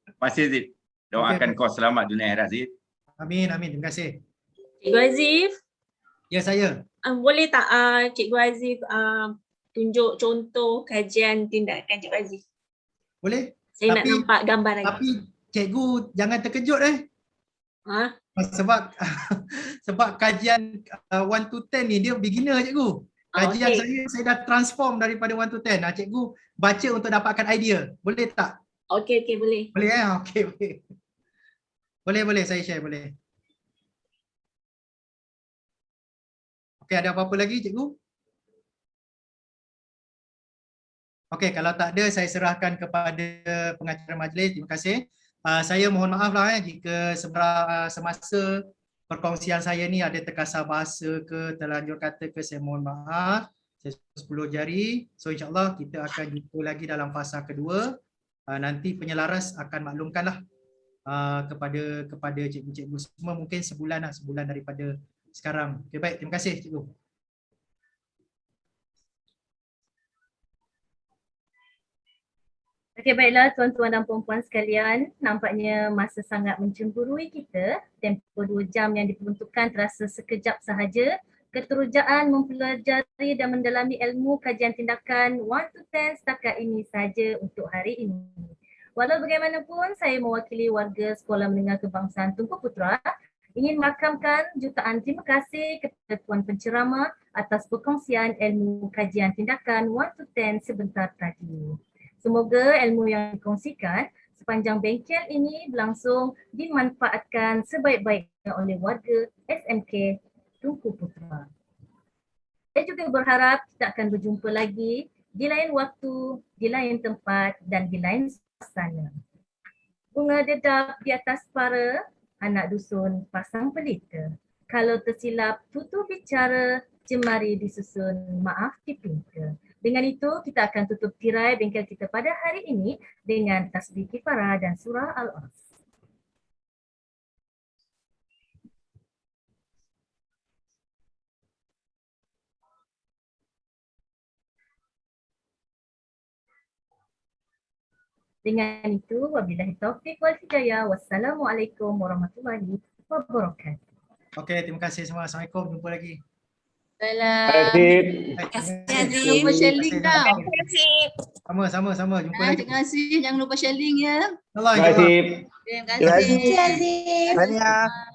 Terima kasih Azif. Doakan kau selamat dunia akhirat Azif. Amin. Terima kasih. Cikgu Azif. Ya, saya. Boleh tak Cikgu Azif tunjuk contoh kajian tindakan Cikgu Azif? Boleh. Saya nak nampak gambar lagi. Tapi cikgu jangan terkejut sebab kajian 1 to 10 ni dia beginner cikgu. Kajian saya dah transform daripada 1 to 10. Cikgu baca untuk dapatkan idea. Boleh tak? Okey, boleh. Boleh okey. Boleh saya share boleh. Okey, ada apa-apa lagi cikgu? Okey, kalau tak ada saya serahkan kepada pengacara majlis. Terima kasih. Saya mohon maaf lah jika semasa perkongsian saya ni ada terkasar bahasa ke, terlanjur kata ke, saya mohon maaf. Saya 10 jari. So insyaAllah kita akan jumpa lagi dalam fasa kedua. Nanti penyelaras akan maklumkanlah kepada cikgu-cikgu semua, mungkin sebulan daripada sekarang. Okay, baik, terima kasih cikgu. Okey, baiklah tuan-tuan dan puan-puan sekalian, nampaknya masa sangat mencemburui kita. Tempoh 2 jam yang diperuntukkan terasa sekejap sahaja. Keterujaan mempelajari dan mendalami ilmu kajian tindakan 1 to 10 setakat ini sahaja untuk hari ini. Walau bagaimanapun, saya mewakili warga Sekolah Menengah Kebangsaan Tunku Putra ingin merakamkan jutaan terima kasih kepada Tuan Penceramah atas perkongsian ilmu kajian tindakan 1 to 10 sebentar tadi. Semoga ilmu yang dikongsikan sepanjang bengkel ini berlangsung dimanfaatkan sebaik-baiknya oleh warga SMK Tunku Putra. Saya juga berharap kita akan berjumpa lagi di lain waktu, di lain tempat dan di lain suasana. Bunga dedap di atas para, anak dusun pasang pelita. Kalau tersilap tutur bicara, jemari disusun maaf dipinta. Dengan itu, kita akan tutup tirai bengkel kita pada hari ini dengan tasbih kifarah dan surah Al-As. Dengan itu, wabillahi taufiq wal hidayah. Wassalamualaikum warahmatullahi wabarakatuh. Okey, terima kasih semua. Assalamualaikum. Jumpa lagi. Terima kasih. Jangan lupa share link tau. Sama. Jumpa Ah, lagi. terima kasih. Jangan lupa share link ya. Allah, Terima kasih. Terima Terima kasih. kasih. Tahniah.